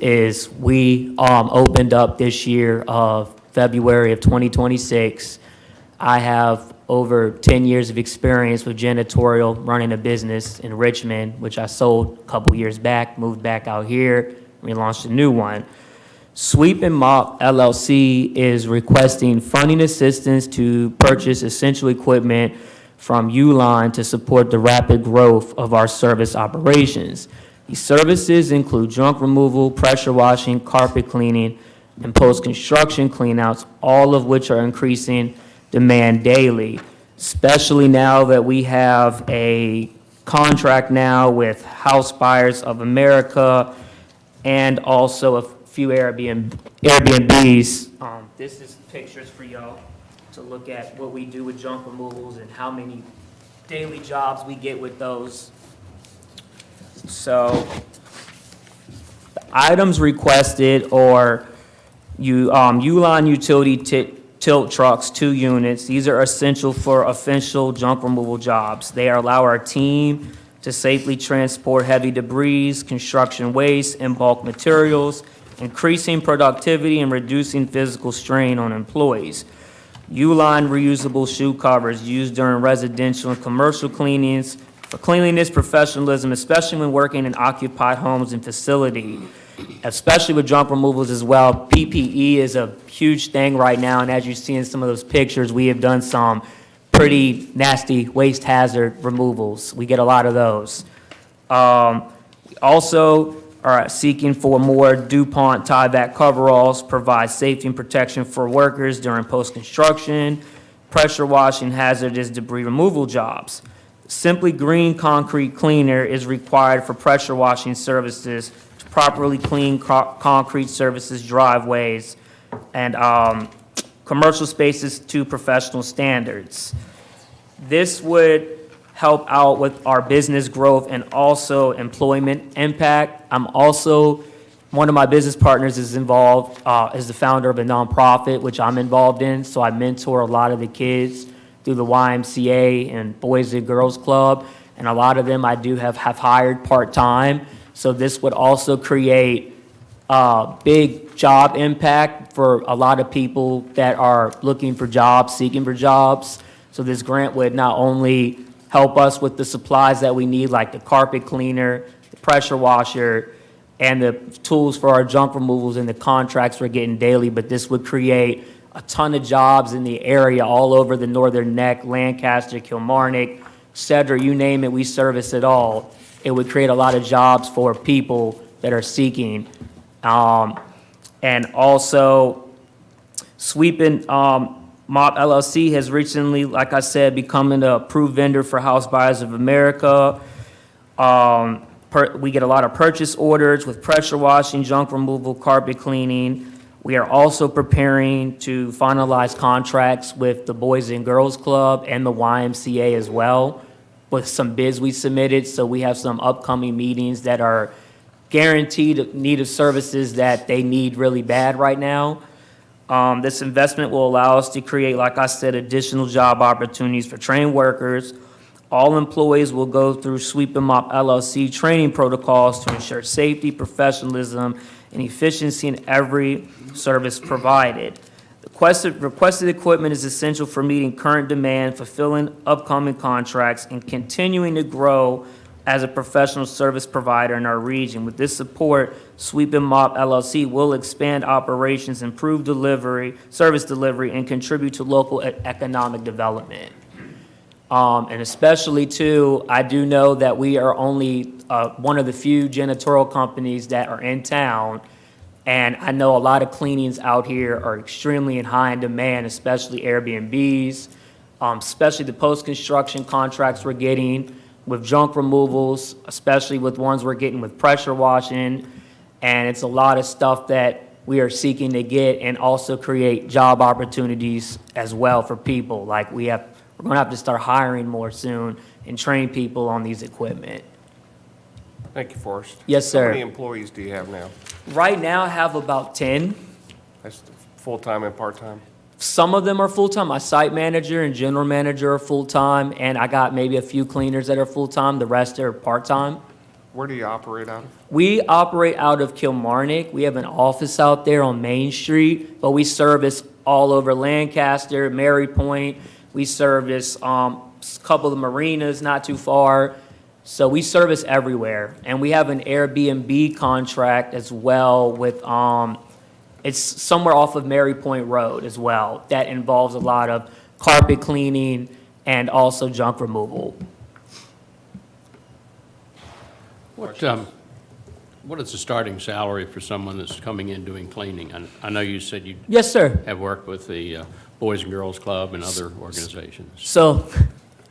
we opened up this year of February of 2026. I have over 10 years of experience with janitorial, running a business in Richmond, which I sold a couple years back, moved back out here, we launched a new one. Sweep and Mop LLC is requesting funding assistance to purchase essential equipment from Uline to support the rapid growth of our service operations. These services include junk removal, pressure washing, carpet cleaning, and post-construction cleanouts, all of which are increasing demand daily, especially now that we have a contract now with House Buyers of America and also a few Airbnbs. This is pictures for y'all to look at what we do with junk removals and how many daily jobs we get with those. So the items requested are Uline utility tilt trucks, 2 units. These are essential for official junk removal jobs. They allow our team to safely transport heavy debris, construction waste, and bulk materials, increasing productivity and reducing physical strain on employees. Uline reusable shoe covers used during residential and commercial cleanings for cleanliness, professionalism, especially when working in occupied homes and facility, especially with junk removals as well. PPE is a huge thing right now, and as you see in some of those pictures, we have done some pretty nasty waste hazard removals. We get a lot of those. We also are seeking for more DuPont Tyvek coveralls, provide safety and protection for workers during post-construction, pressure washing, hazardous debris removal jobs. Simply Green Concrete Cleaner is required for pressure washing services to properly clean concrete surfaces, driveways, and commercial spaces to professional standards. This would help out with our business growth and also employment impact. One of my business partners is involved, is the founder of a nonprofit, which I'm involved in, so I mentor a lot of the kids through the YMCA and Boys and Girls Club, and a lot of them I do have hired part-time. So this would also create big job impact for a lot of people that are looking for jobs, seeking for jobs. So this grant would not only help us with the supplies that we need, like the carpet cleaner, the pressure washer, and the tools for our junk removals and the contracts we're getting daily, but this would create a ton of jobs in the area all over the Northern Neck, Lancaster, Kilmarnock, et cetera, you name it, we service it all. It would create a lot of jobs for people that are seeking. And also, Sweep and Mop LLC has recently, like I said, become an approved vendor for House Buyers of America. We get a lot of purchase orders with pressure washing, junk removal, carpet cleaning. We are also preparing to finalize contracts with the Boys and Girls Club and the YMCA as well, with some bids we submitted. So we have some upcoming meetings that are guaranteed need of services that they need really bad right now. This investment will allow us to create, like I said, additional job opportunities for trained workers. All employees will go through Sweep and Mop LLC training protocols to ensure safety, professionalism, and efficiency in every service provided. The requested equipment is essential for meeting current demand, fulfilling upcoming contracts, and continuing to grow as a professional service provider in our region. With this support, Sweep and Mop LLC will expand operations, improve service delivery, and contribute to local economic development. And especially too, I do know that we are only one of the few janitorial companies that are in town. And I know a lot of cleanings out here are extremely in high demand, especially Airbnbs, especially the post-construction contracts we're getting with junk removals, especially with ones we're getting with pressure washing. And it's a lot of stuff that we are seeking to get and also create job opportunities as well for people. Like we're gonna have to start hiring more soon and train people on these equipment. Thank you, Forrest. Yes, How sir. many employees do you have now? Right now, I have about 10. That's full-time and part-time? Some of them are full-time. My site manager and general manager are full-time, and I got maybe a few cleaners that are full-time. The rest are part-time. Where do you operate out of? We operate out of Kilmarnock. We have an office out there on Main Street, but we service all over Lancaster, Mary Point. We service a couple of marinas not too far. So we service everywhere. And we have an Airbnb contract as well with, it's somewhere off of Mary Point Road as well. That involves a lot of carpet cleaning and also junk removal. What is the starting salary for someone that's coming in doing cleaning? I know you said you Yes, sir. have worked with the Boys and Girls Club and other organizations. So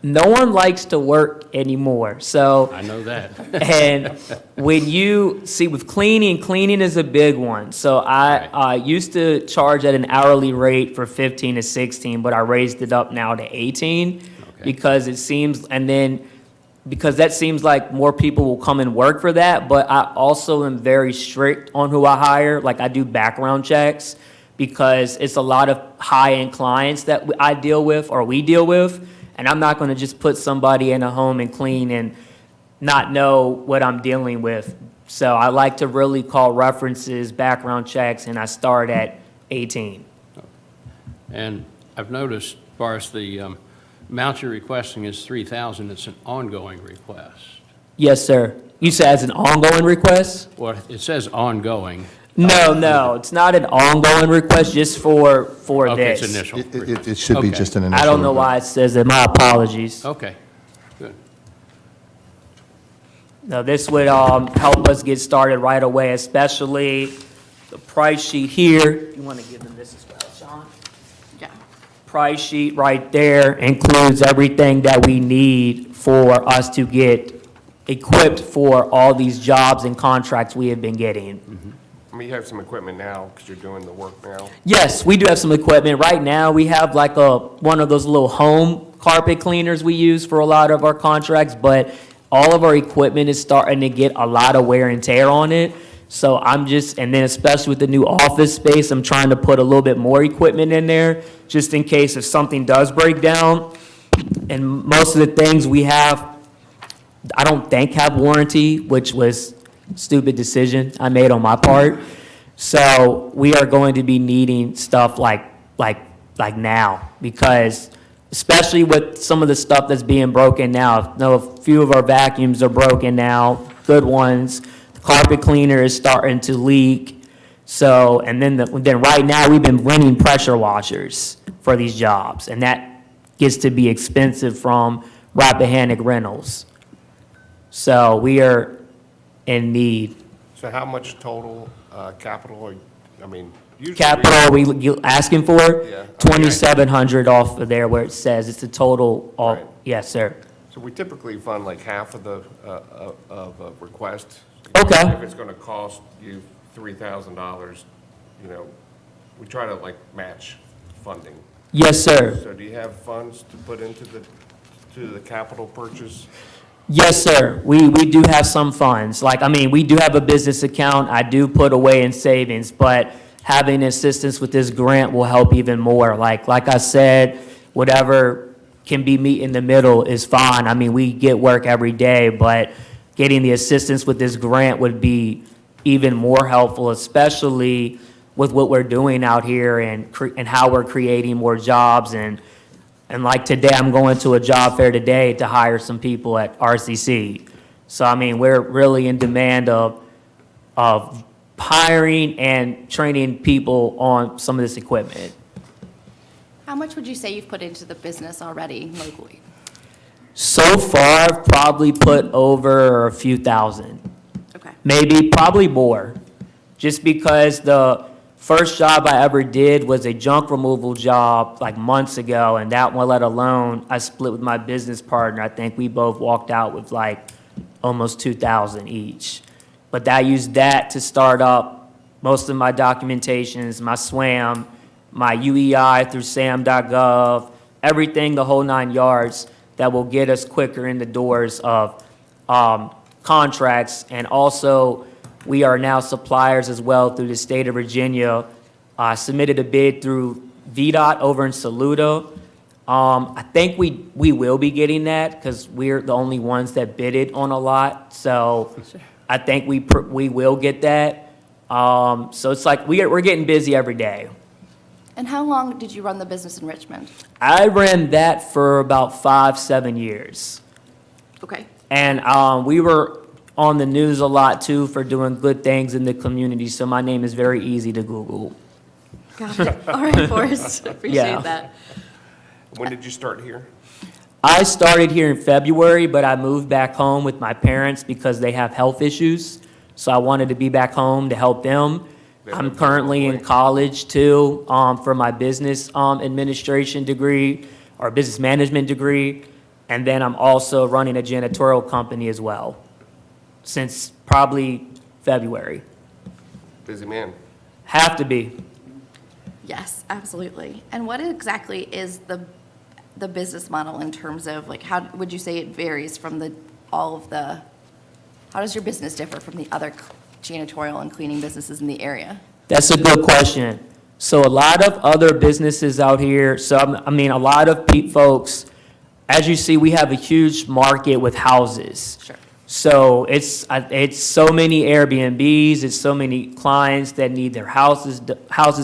no one likes to work anymore. So I know that. and when you see with cleaning is a big one. So I used to charge at an hourly rate for 15 to 16, but I raised it up now to 18 Okay. because it seems, and then because that seems like more people will come and work for that. But I also am very strict on who I hire. Like I do background checks because it's a lot of high-end clients that I deal with or we deal with. And I'm not going to just put somebody in a home and clean and not know what I'm dealing with. So I like to really call references, background checks, and I start at 18. And I've noticed, as far as the amount you're requesting is $3,000, it's an ongoing request. Yes, sir. You said as an ongoing request? Well, it says ongoing. No, it's not an ongoing request, just for Okay, this. it's initial. It should be Okay. just an initial. I don't know why it says that. My apologies. Okay, good. Now, this would help us get started right away, especially the price sheet here. You want to give them this as well, Sean? Yeah. Price sheet right there includes everything that we need for us to get equipped for all these jobs and contracts we have been getting. I mean, you have some equipment now because you're doing the work now. Yes, we do have some equipment. Right now, we have like one of those little home carpet cleaners we use for a lot of our contracts, but all of our equipment is starting to get a lot of wear and tear on it. So and then especially with the new office space, I'm trying to put a little bit more equipment in there, just in case if something does break down. And most of the things we have, I don't think have warranty, which was a stupid decision I made on my part. So we are going to be needing stuff like now, because especially with some of the stuff that's being broken now. I know a few of our vacuums are broken now, good ones. The carpet cleaner is starting to leak. So, and then right now, we've been renting pressure washers for these jobs, and that gets to be expensive from Rappahannock Rentals. So we are in need. So how much total capital, usually. Capital, are we asking for? Yeah. 2,700 off of there where it says it's a total, Right. yes, sir. So we typically fund like half of the, of a request. Okay. If it's gonna cost you $3,000, we try to like match funding. Yes, sir. So do you have funds to put into the capital purchase? Yes, sir. We do have some funds. We do have a business account. I do put away in savings, but having assistance with this grant will help even more. Like I said, whatever can be meet in the middle is fine. We get work every day, but getting the assistance with this grant would be even more helpful, especially with what we're doing out here and how we're creating more jobs. And like today, I'm going to a job fair today to hire some people at RCC. So, we're really in demand of hiring and training people on some of this equipment. How much would you say you've put into the business already locally? So far, I've probably put over a few thousand, Okay. probably more. Just because the first job I ever did was a junk removal job like months ago, and that one, let alone, I split with my business partner. I think we both walked out with like almost 2,000 each. But I used that to start up most of my documentations, my SWAM, my UEI through sam.gov, everything, the whole 9 yards that will get us quicker in the doors of contracts, and also we are now suppliers as well through the state of Virginia. Submitted a bid through VDOT over in Saluda. I think we will be getting that because we're the only ones that bid it on a lot. So I think we will get that. So it's like we're getting busy every day. And how long did you run the business in Richmond? I ran that for about 5-7 years. Okay. And we were on the news a lot too for doing good things in the community. So my name is very easy to Google. Got it. All right, Forrest, appreciate Yeah. that. When did you start here? I started here in February, but I moved back home with my parents because they have health issues. So I wanted to be back home to help them. I'm currently in college too, for my business administration degree or business management degree. And then I'm also running a janitorial company as well, since probably February. Busy man. Have to be. Yes, absolutely. And what exactly is the business model in terms of, like, how would you say it varies from how does your business differ from the other janitorial and cleaning businesses in the area? That's a good question. So a lot of other businesses out here, a lot of folks, as you see, we have a huge market with houses. Sure. So it's so many Airbnbs, it's so many clients that need their houses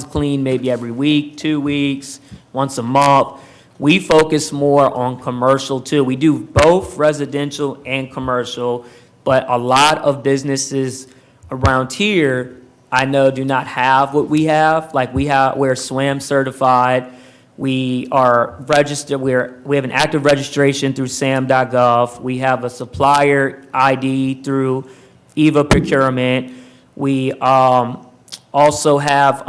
cleaned maybe every week, 2 weeks, once a month. We focus more on commercial too. We do both residential and commercial, but a lot of businesses around here, I know, do not have what we have. Like we're SWAM certified. We are registered, we have an active registration through sam.gov. We have a supplier ID through EVA procurement. We also have,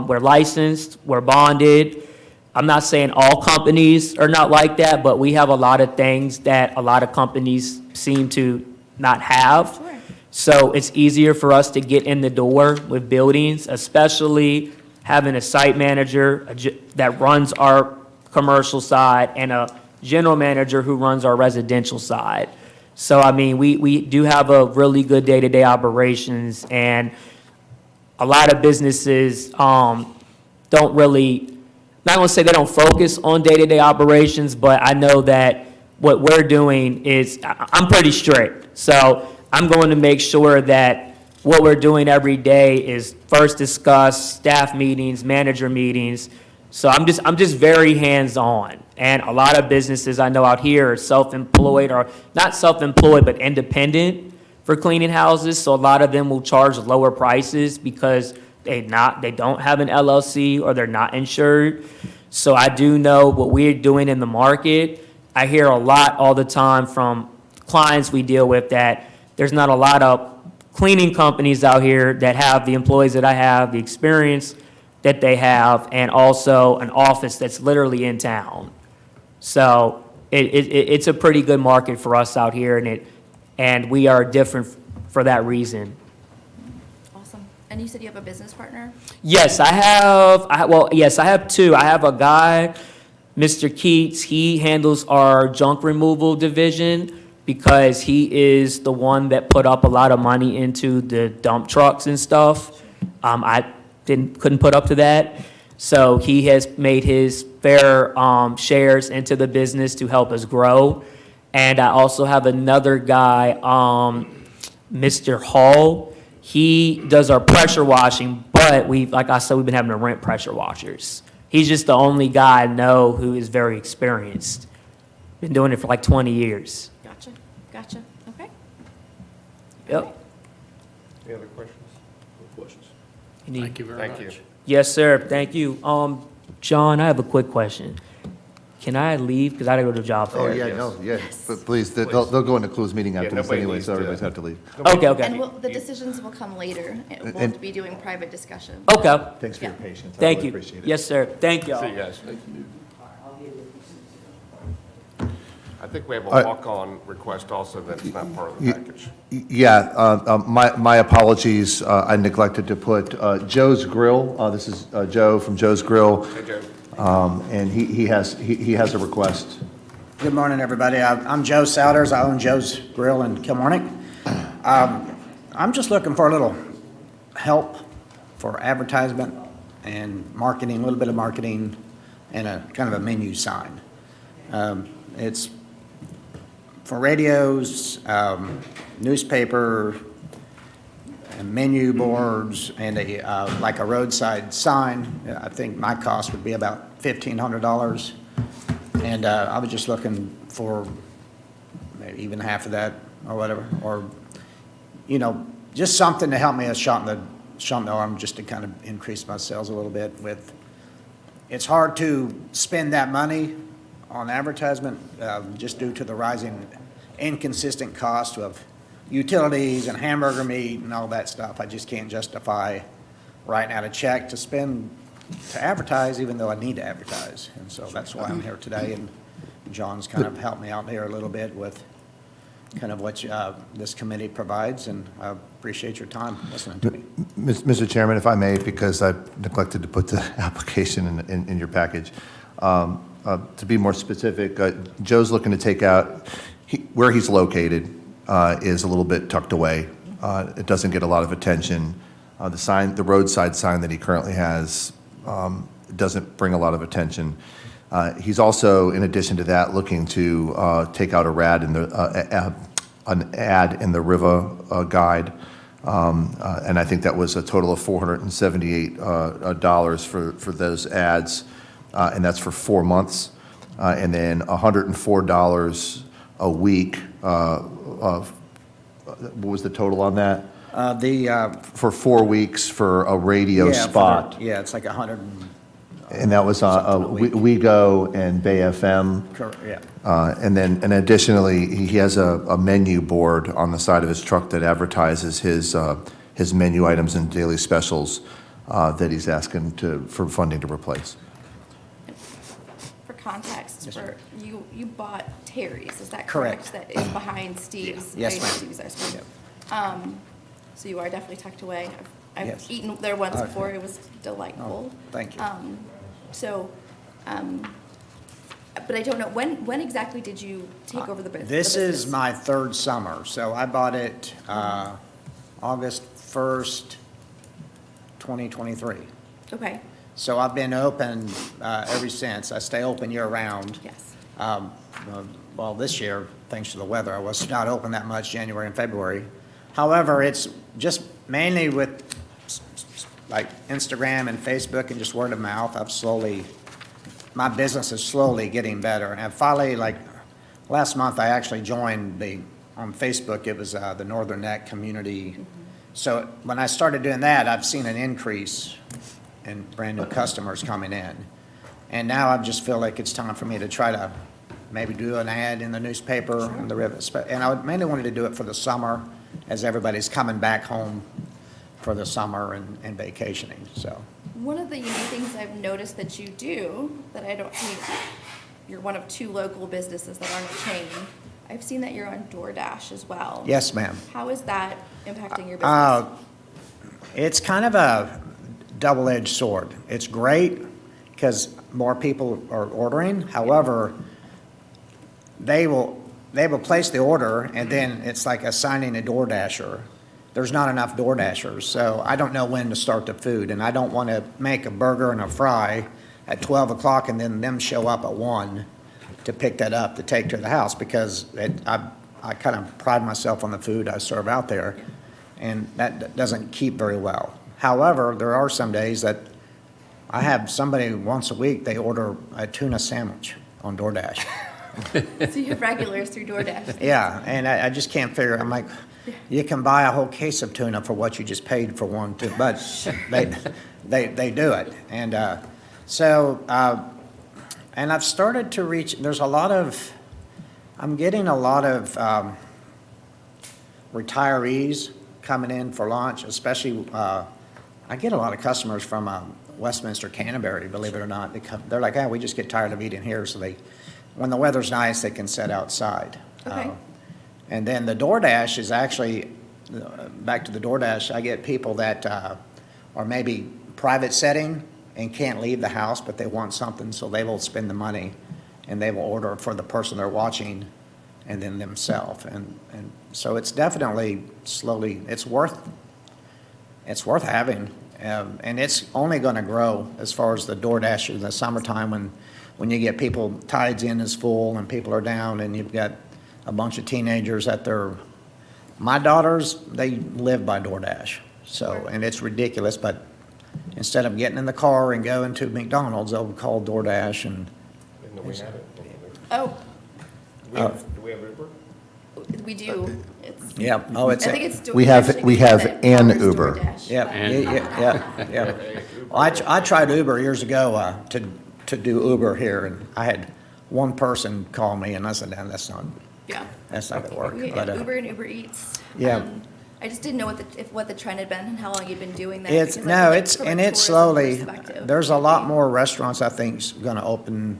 we're licensed, we're bonded. I'm not saying all companies are not like that, but we have a lot of things that a lot of companies seem to not have. Sure. So it's easier for us to get in the door with buildings, especially having a site manager that runs our commercial side and a general manager who runs our residential side. So, we do have a really good day-to-day operations, and a lot of businesses don't really, not going to say they don't focus on day-to-day operations, but I know that what we're doing is, I'm pretty strict. So I'm going to make sure that what we're doing every day is first discuss staff meetings, manager meetings. So I'm just very hands-on. And a lot of businesses I know out here are self-employed, or not self-employed, but independent for cleaning houses. So a lot of them will charge lower prices because they don't have an LLC or they're not insured. So I do know what we're doing in the market. I hear a lot all the time from clients we deal with that there's not a lot of cleaning companies out here that have the employees that I have, the experience that they have, and also an office that's literally in town. So it's a pretty good market for us out here, and we are different for that reason. Awesome. And you said you have a business partner? Yes, I have two. I have a guy, Mr. Keats. He handles our junk removal division because he is the one that put up a lot of money into the dump trucks and stuff. I couldn't put up to that. So he has made his fair shares into the business to help us grow. And I also have another guy, Mr. Hall. He does our pressure washing, but like I said, we've been having to rent pressure washers. He's just the only guy I know who is very experienced. Been doing it for like 20 years. Gotcha. Okay. Yep. Any other questions? No questions. Thank you very much. Thank you. Yes, sir. Thank you. John, I have a quick question. Can I leave? Because I gotta go to the job Oh, fair. yeah, no, yeah, but please, they'll go into closed meeting after this nobody anyway, needs so to- everybody's have to leave. Okay, And okay. the decisions will come later. We'll And- be doing private discussion. Okay. Thanks for your Yeah. patience. I Thank really you. appreciate it. Yes, sir. Thank y'all. See you guys. Thank you. I think we have a right. walk-on request also that's not part of the package. Yeah, my apologies, I neglected to put Joe's Grill, this is Joe from Joe's Grill, Hey, Joe. and he has a request. Good morning, everybody. I'm Joe Souders. I own Joe's Grill in Kilmarnock. I'm just looking for a little help for advertisement and marketing, a little bit of marketing, and a kind of a menu sign. It's for radios, newspaper, and menu boards, and like a roadside sign. I think my cost would be about $1,500. And I was just looking for maybe even half of that or whatever, or, just something to help me a shot in the arm, just to kind of increase my sales a little bit it's hard to spend that money on advertisement, just due to the rising inconsistent cost of utilities and hamburger meat and all that stuff. I just can't justify writing out a check to spend to advertise, even though I need to advertise. And so that's why I'm here today, and John's kind of helped me out here a little bit with kind of what this committee provides, and I appreciate your time listening to me. Mr. Chairman, if I may, because I neglected to put the application in your package. To be more specific, Joe's looking to take out, where he's located is a little bit tucked away. It doesn't get a lot of attention. The roadside sign that he currently has doesn't bring a lot of attention. He's also, in addition to that, looking to take out an ad in the Riva Guide, and I think that was a total of $478 for those ads, and that's for 4 months, and then $104 a week. What was the total on that? For 4 weeks for a radio spot. It's like 100. And that was WeGo and Bay FM. Correct, yeah. And then, and additionally, he has a menu board on the side of his truck that advertises his menu items and daily specials that he's asking for funding to replace. For context, Yes, for you bought Terry's, is that Correct. correct? That is behind Steve's. Yes, ma'am. Steve's ice cream. Yep. So you are definitely tucked away. I've Yes. eaten there once Okay. before. It was delightful. Oh, thank you. But I don't know, when exactly did you take over the business? This is my third summer, so I bought it August 1st, 2023. Okay, So I've been open ever since. I stay open year-round. yes. Well, this year, thanks to the weather, I was not open that much, January and February. However, it's just mainly with like Instagram and Facebook and just word of mouth. My business is slowly getting better. And finally, like last month, I actually joined on Facebook, it was the Northern Neck Community. So when I started doing that, I've seen an increase in brand new customers coming in. And now I just feel like it's time for me to try to maybe do an ad in the newspaper and the river. And I mainly wanted to do it for the summer, as everybody's coming back home for the summer and vacationing, so. One of the unique things I've noticed that you do, that I don't see, you're one of 2 local businesses that aren't a chain. I've seen that you're on DoorDash as well. Yes, ma'am. How is that impacting your business? It's kind of a double-edged sword. It's great because more people are ordering. However, they will place the order, and then it's like assigning a DoorDasher. There's not enough DoorDashers, so I don't know when to start the food, and I don't want to make a burger and a fry at 12 o'clock and then them show up at 1 to pick that up to take to the house, because I kind of pride myself on the food I serve out there, and that doesn't keep very well. However, there are some days that I have somebody once a week, they order a tuna sandwich on DoorDash. So you have regulars through DoorDash? Yeah, and I just can't figure, I'm like, you can buy a whole case of tuna for what you just paid for one, too, but they do it. And and I've started to reach, I'm getting a lot of retirees coming in for lunch, especially, I get a lot of customers from Westminster, Canterbury, believe it or not. They're like, we just get tired of eating here, so when the weather's nice, they can sit outside. Okay. And then the DoorDash is actually, back to the DoorDash, I get people that are maybe private setting and can't leave the house, but they want something, so they will spend the money and they will order for the person they're watching and then themselves. And so it's definitely slowly, it's worth having. And it's only going to grow as far as the DoorDash in the summertime when you get people, tides in is full and people are down and you've got a bunch of teenagers at my daughters, they live by DoorDash. So, and it's ridiculous, but instead of getting in the car and going to McDonald's, they'll call DoorDash and. And then we have it. Oh, Do we have Uber? we do. It's, Yeah, oh, I it's, think it's We have- DoorDash we have that an powers Uber. DoorDash. yeah. Well, I tried Uber years ago, to do Uber here, and I had one person call me, and I said, "No, that's not gonna work." We But, have Uber and Uber Eats. Yeah. I just didn't know what the trend had been and how long you've been doing that. It's, because I no, feel like it's, from a and it's tourism slowly, perspective, there's a it'd lot be- more restaurants, I think, is gonna open.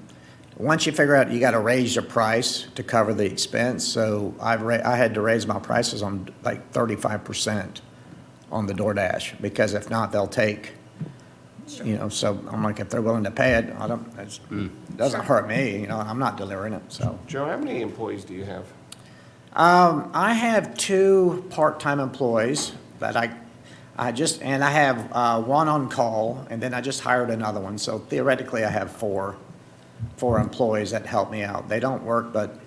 Once you figure out you gotta raise your price to cover the expense, so I had to raise my prices on like 35% on the DoorDash, because if not, they'll take, so I'm like, if they're willing to pay it, it doesn't hurt me, I'm not delivering it, so. Joe, how many employees do you have? I have 2 part-time employees that I have one on call, and then I just hired another one. So theoretically, I have four employees that help me out. They don't work, but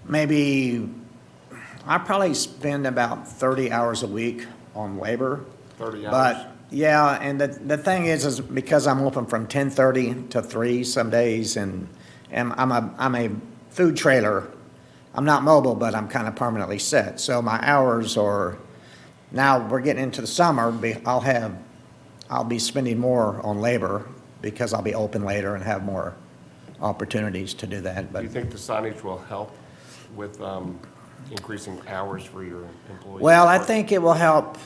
maybe I probably spend about 30 hours a week on labor. 30 hours? But, yeah, and the thing is because I'm open from 10:30 to 3 some days, and I'm a food trailer. I'm not mobile, but I'm kind of permanently set. So my hours are, now we're getting into the summer, I'll be spending more on labor because I'll be open later and have more opportunities to do that. Do But you think the signage will help with increasing hours for your employees? well, I think it will help.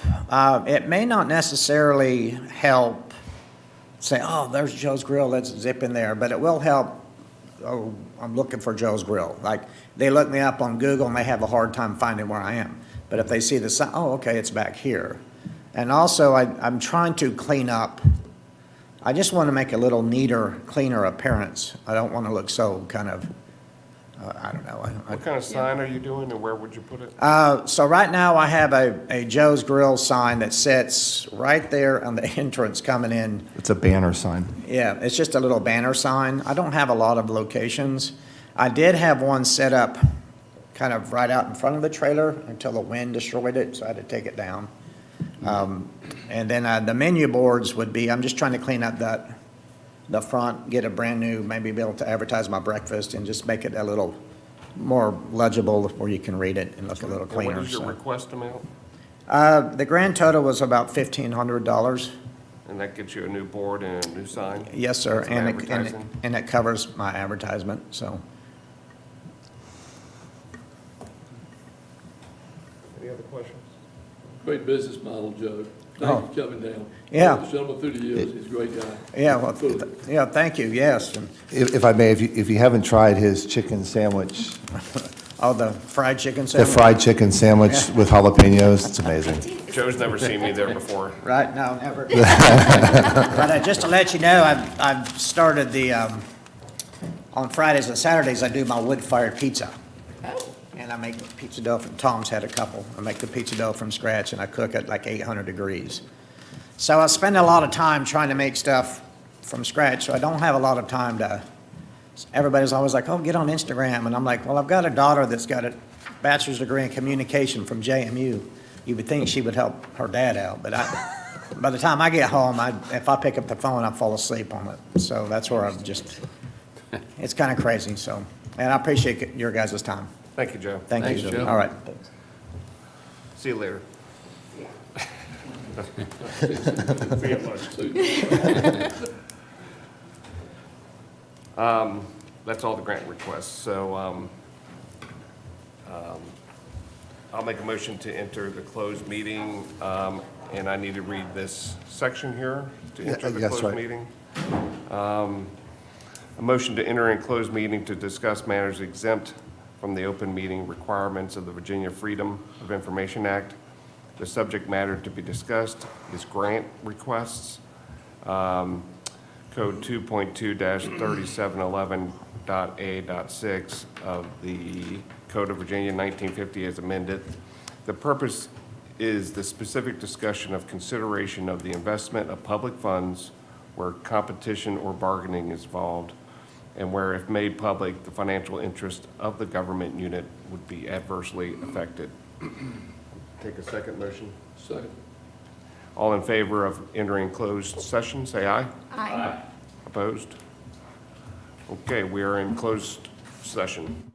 It may not necessarily help say, oh, there's Joe's Grill, let's zip in there, but it will help. Oh, I'm looking for Joe's Grill. Like, they look me up on Google and they have a hard time finding where I am. But if they see the sign, oh, okay, it's back here. And also, I'm trying to clean up. I just want to make a little neater, cleaner appearance. I don't want to look so kind of, I don't know. What kind of sign are you doing, and where would you put it? So right now, I have a Joe's Grill sign that sits right there on the entrance coming in. It's a banner sign. Yeah, it's just a little banner sign. I don't have a lot of locations. I did have one set up kind of right out in front of the trailer until the wind destroyed it, so I had to take it down. And then the menu boards would be, I'm just trying to clean up the front, get a brand new, maybe be able to advertise my breakfast and just make it a little more legible where you can read it and look a little And cleaner. what is your so. request amount? The grand total was about $1,500. And that gets you a new board and a new sign? Yes, sir, Some and advertising? it covers my advertisement, so. Any other questions? Great business model, Joe. Oh. Thank you for coming down. Yeah. The gentleman through the years, he's a great guy. Yeah, well, yeah, thank you, yes. And, If I may, if you haven't tried his chicken sandwich, oh, the fried chicken the sandwich? fried chicken sandwich with jalapenos, it's amazing. Joe's never seen me there before. Right, no, never. But just to let you know, I've started on Fridays and Saturdays, I do my wood-fired pizza. Oh, And I make pizza dough from, Tom's had a couple. I make the pizza dough from scratch and I cook it like 800 degrees. So I spend a lot of time trying to make stuff from scratch, so I don't have a lot of time everybody's always like, oh, get on Instagram. And I'm like, well, I've got a daughter that's got a bachelor's degree in communication from JMU. You would think she would help her dad out, but by the time I get home, if I pick up the phone, I fall asleep on it. So that's where I'm just, it's kind of crazy, so. And I appreciate your guys' time. Thank you, Joe. Thank Thanks, you. Joe. All right. See you later. See you at lunch. That's all the grant requests, so I'll make a motion to enter the closed meeting, and I need to read this section here to enter the yes, closed right. meeting. A motion to enter in closed meeting to discuss matters exempt from the open meeting requirements of the Virginia Freedom of Information Act. The subject matter to be discussed is grant requests. Code 2.2-3711.A.6 of the Code of Virginia 1950 as amended. The purpose is the specific discussion of consideration of the investment of public funds where competition or bargaining is involved, and where if made public, the financial interest of the government unit would be adversely affected. Take a second motion. Second. All in favor of entering closed session, say aye. Aye. Opposed? Okay, we are in closed session.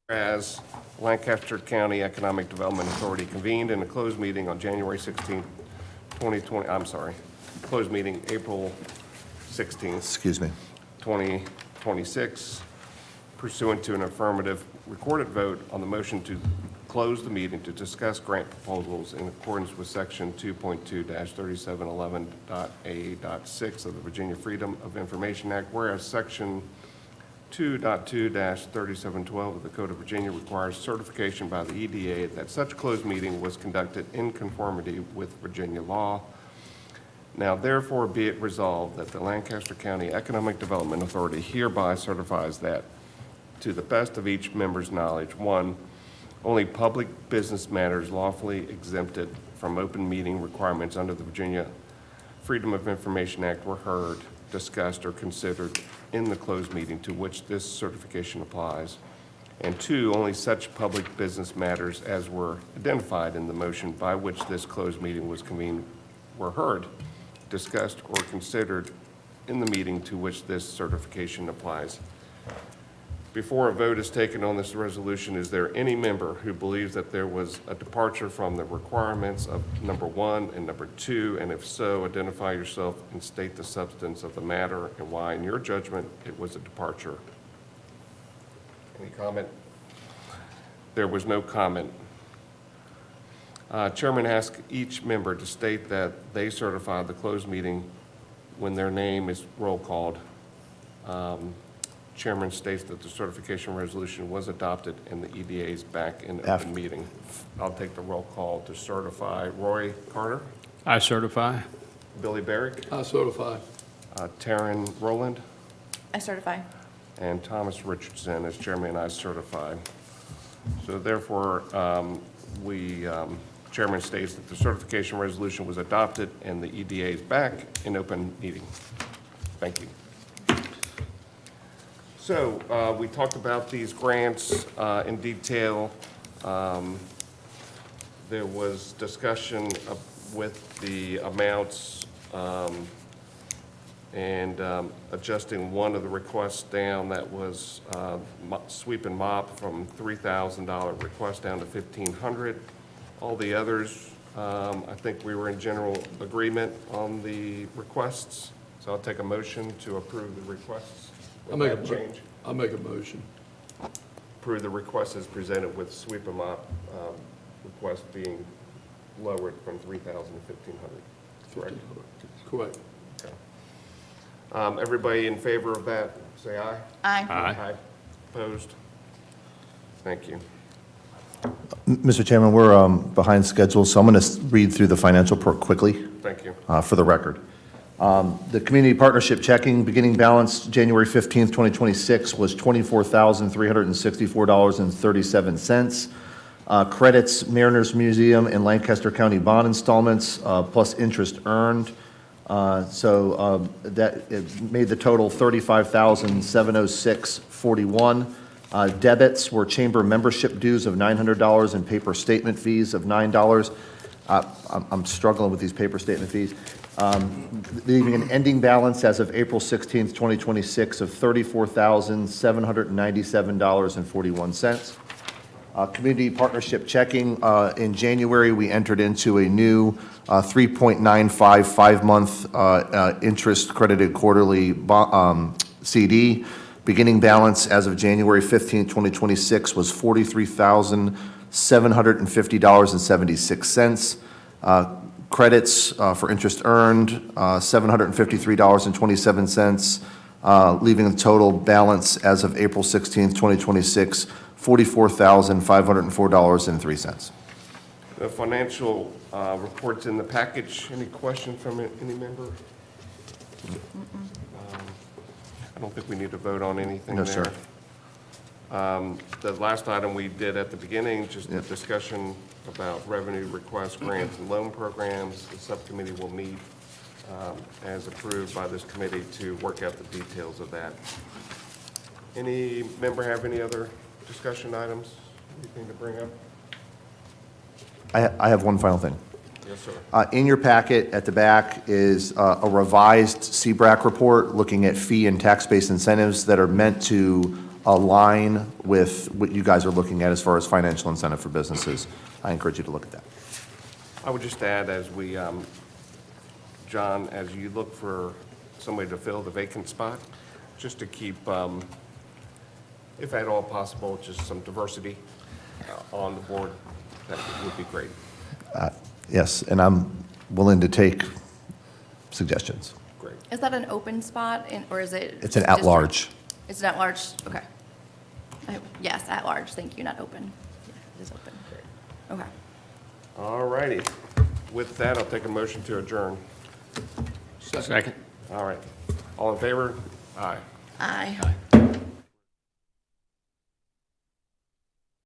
As Lancaster County Economic Development Authority convened in a closed meeting on January 16, 2020, closed meeting April 16th, Excuse me. 2026, pursuant to an affirmative recorded vote on the motion to close the meeting to discuss grant proposals in accordance with Section 2.2-3711.a.6 of the Virginia Freedom of Information Act, whereas Section 2.2-3712 of the Code of Virginia requires certification by the EDA that such closed meeting was conducted in conformity with Virginia law. Now therefore be it resolved that the Lancaster County Economic Development Authority hereby certifies that, to the best of each member's knowledge, one, only public business matters lawfully exempted from open meeting requirements under the Virginia Freedom of Information Act were heard, discussed, or considered in the closed meeting to which this certification applies. And two, only such public business matters as were identified in the motion by which this closed meeting was convened were heard, discussed, or considered in the meeting to which this certification applies. Before a vote is taken on this resolution, is there any member who believes that there was a departure from the requirements of number 1 and number 2? And if so, identify yourself and state the substance of the matter and why, in your judgment, it was a departure. Any comment? There was no comment. Chairman asks each member to state that they certified the closed meeting when their name is roll called. Chairman states that the certification resolution was adopted and the EDA is back in open meeting. I'll take the roll call to certify. Roy Carter, I certify. Billy Barrick, I certify. Taryn Rowland, I certify. and Thomas Richardson as chairman. I certify. So therefore, Chairman states that the certification resolution was adopted and the EDA is back in open meeting. Thank you. So we talked about these grants in detail. There was discussion with the amounts and adjusting one of the requests down. That was sweep and mop from $3,000 request down to $1,500. All the others, I think we were in general agreement on the requests. So I'll take a motion to approve the requests. I'll make With that change. I'll make a motion. Approve the request as presented with sweep and mop request being lowered from 3,000 to 1,500. Correct? Correct. Okay. Everybody in favor of that, say aye. Aye. Aye. Opposed? Thank you. Mr. Chairman, we're behind schedule, so I'm going to read through the financial report quickly Thank you. for the record. The community partnership checking beginning balance January 15th, 2026 was $24,364.37. Credits Mariners Museum and Lancaster County bond installments plus interest earned. So that it made the total $35,706.41. Debits were chamber membership dues of $900 and paper statement fees of $9. I'm struggling with these paper statement fees. Leaving an ending balance as of April 16th, 2026 of $34,797.41. Community partnership checking, in January, we entered into a new 3.95 5-month interest credited quarterly CD. Beginning balance as of January 15th, 2026 was $43,750.76. Credits for interest earned, $753.27, leaving the total balance as of April 16th, 2026, $44,504.03. The financial reports in the package. Any questions from any member? I don't think we need to vote on anything No, there. sir. The last item we did at the beginning, just a discussion about revenue requests, grants, and loan programs. The subcommittee will meet as approved by this committee to work out the details of that. Any member have any other discussion items? Anything to bring up? I have one final thing. Yes, sir. In your packet at the back is a revised CBRAC report looking at fee and tax-based incentives that are meant to align with what you guys are looking at as far as financial incentive for businesses. I encourage you to look at that. I would just add, as we, John, as you look for somebody to fill the vacant spot, just to keep, if at all possible, just some diversity on the board, that would be great. Yes, and I'm willing to take suggestions. Great. Is that an open spot, or is it? It's an district? at-large. It's an at-large, okay. Yes, at-large, thank you, not open. Yeah, it is open. Okay. All righty. With that, I'll take a motion to adjourn. Second. All right. All in favor? Aye. Aye.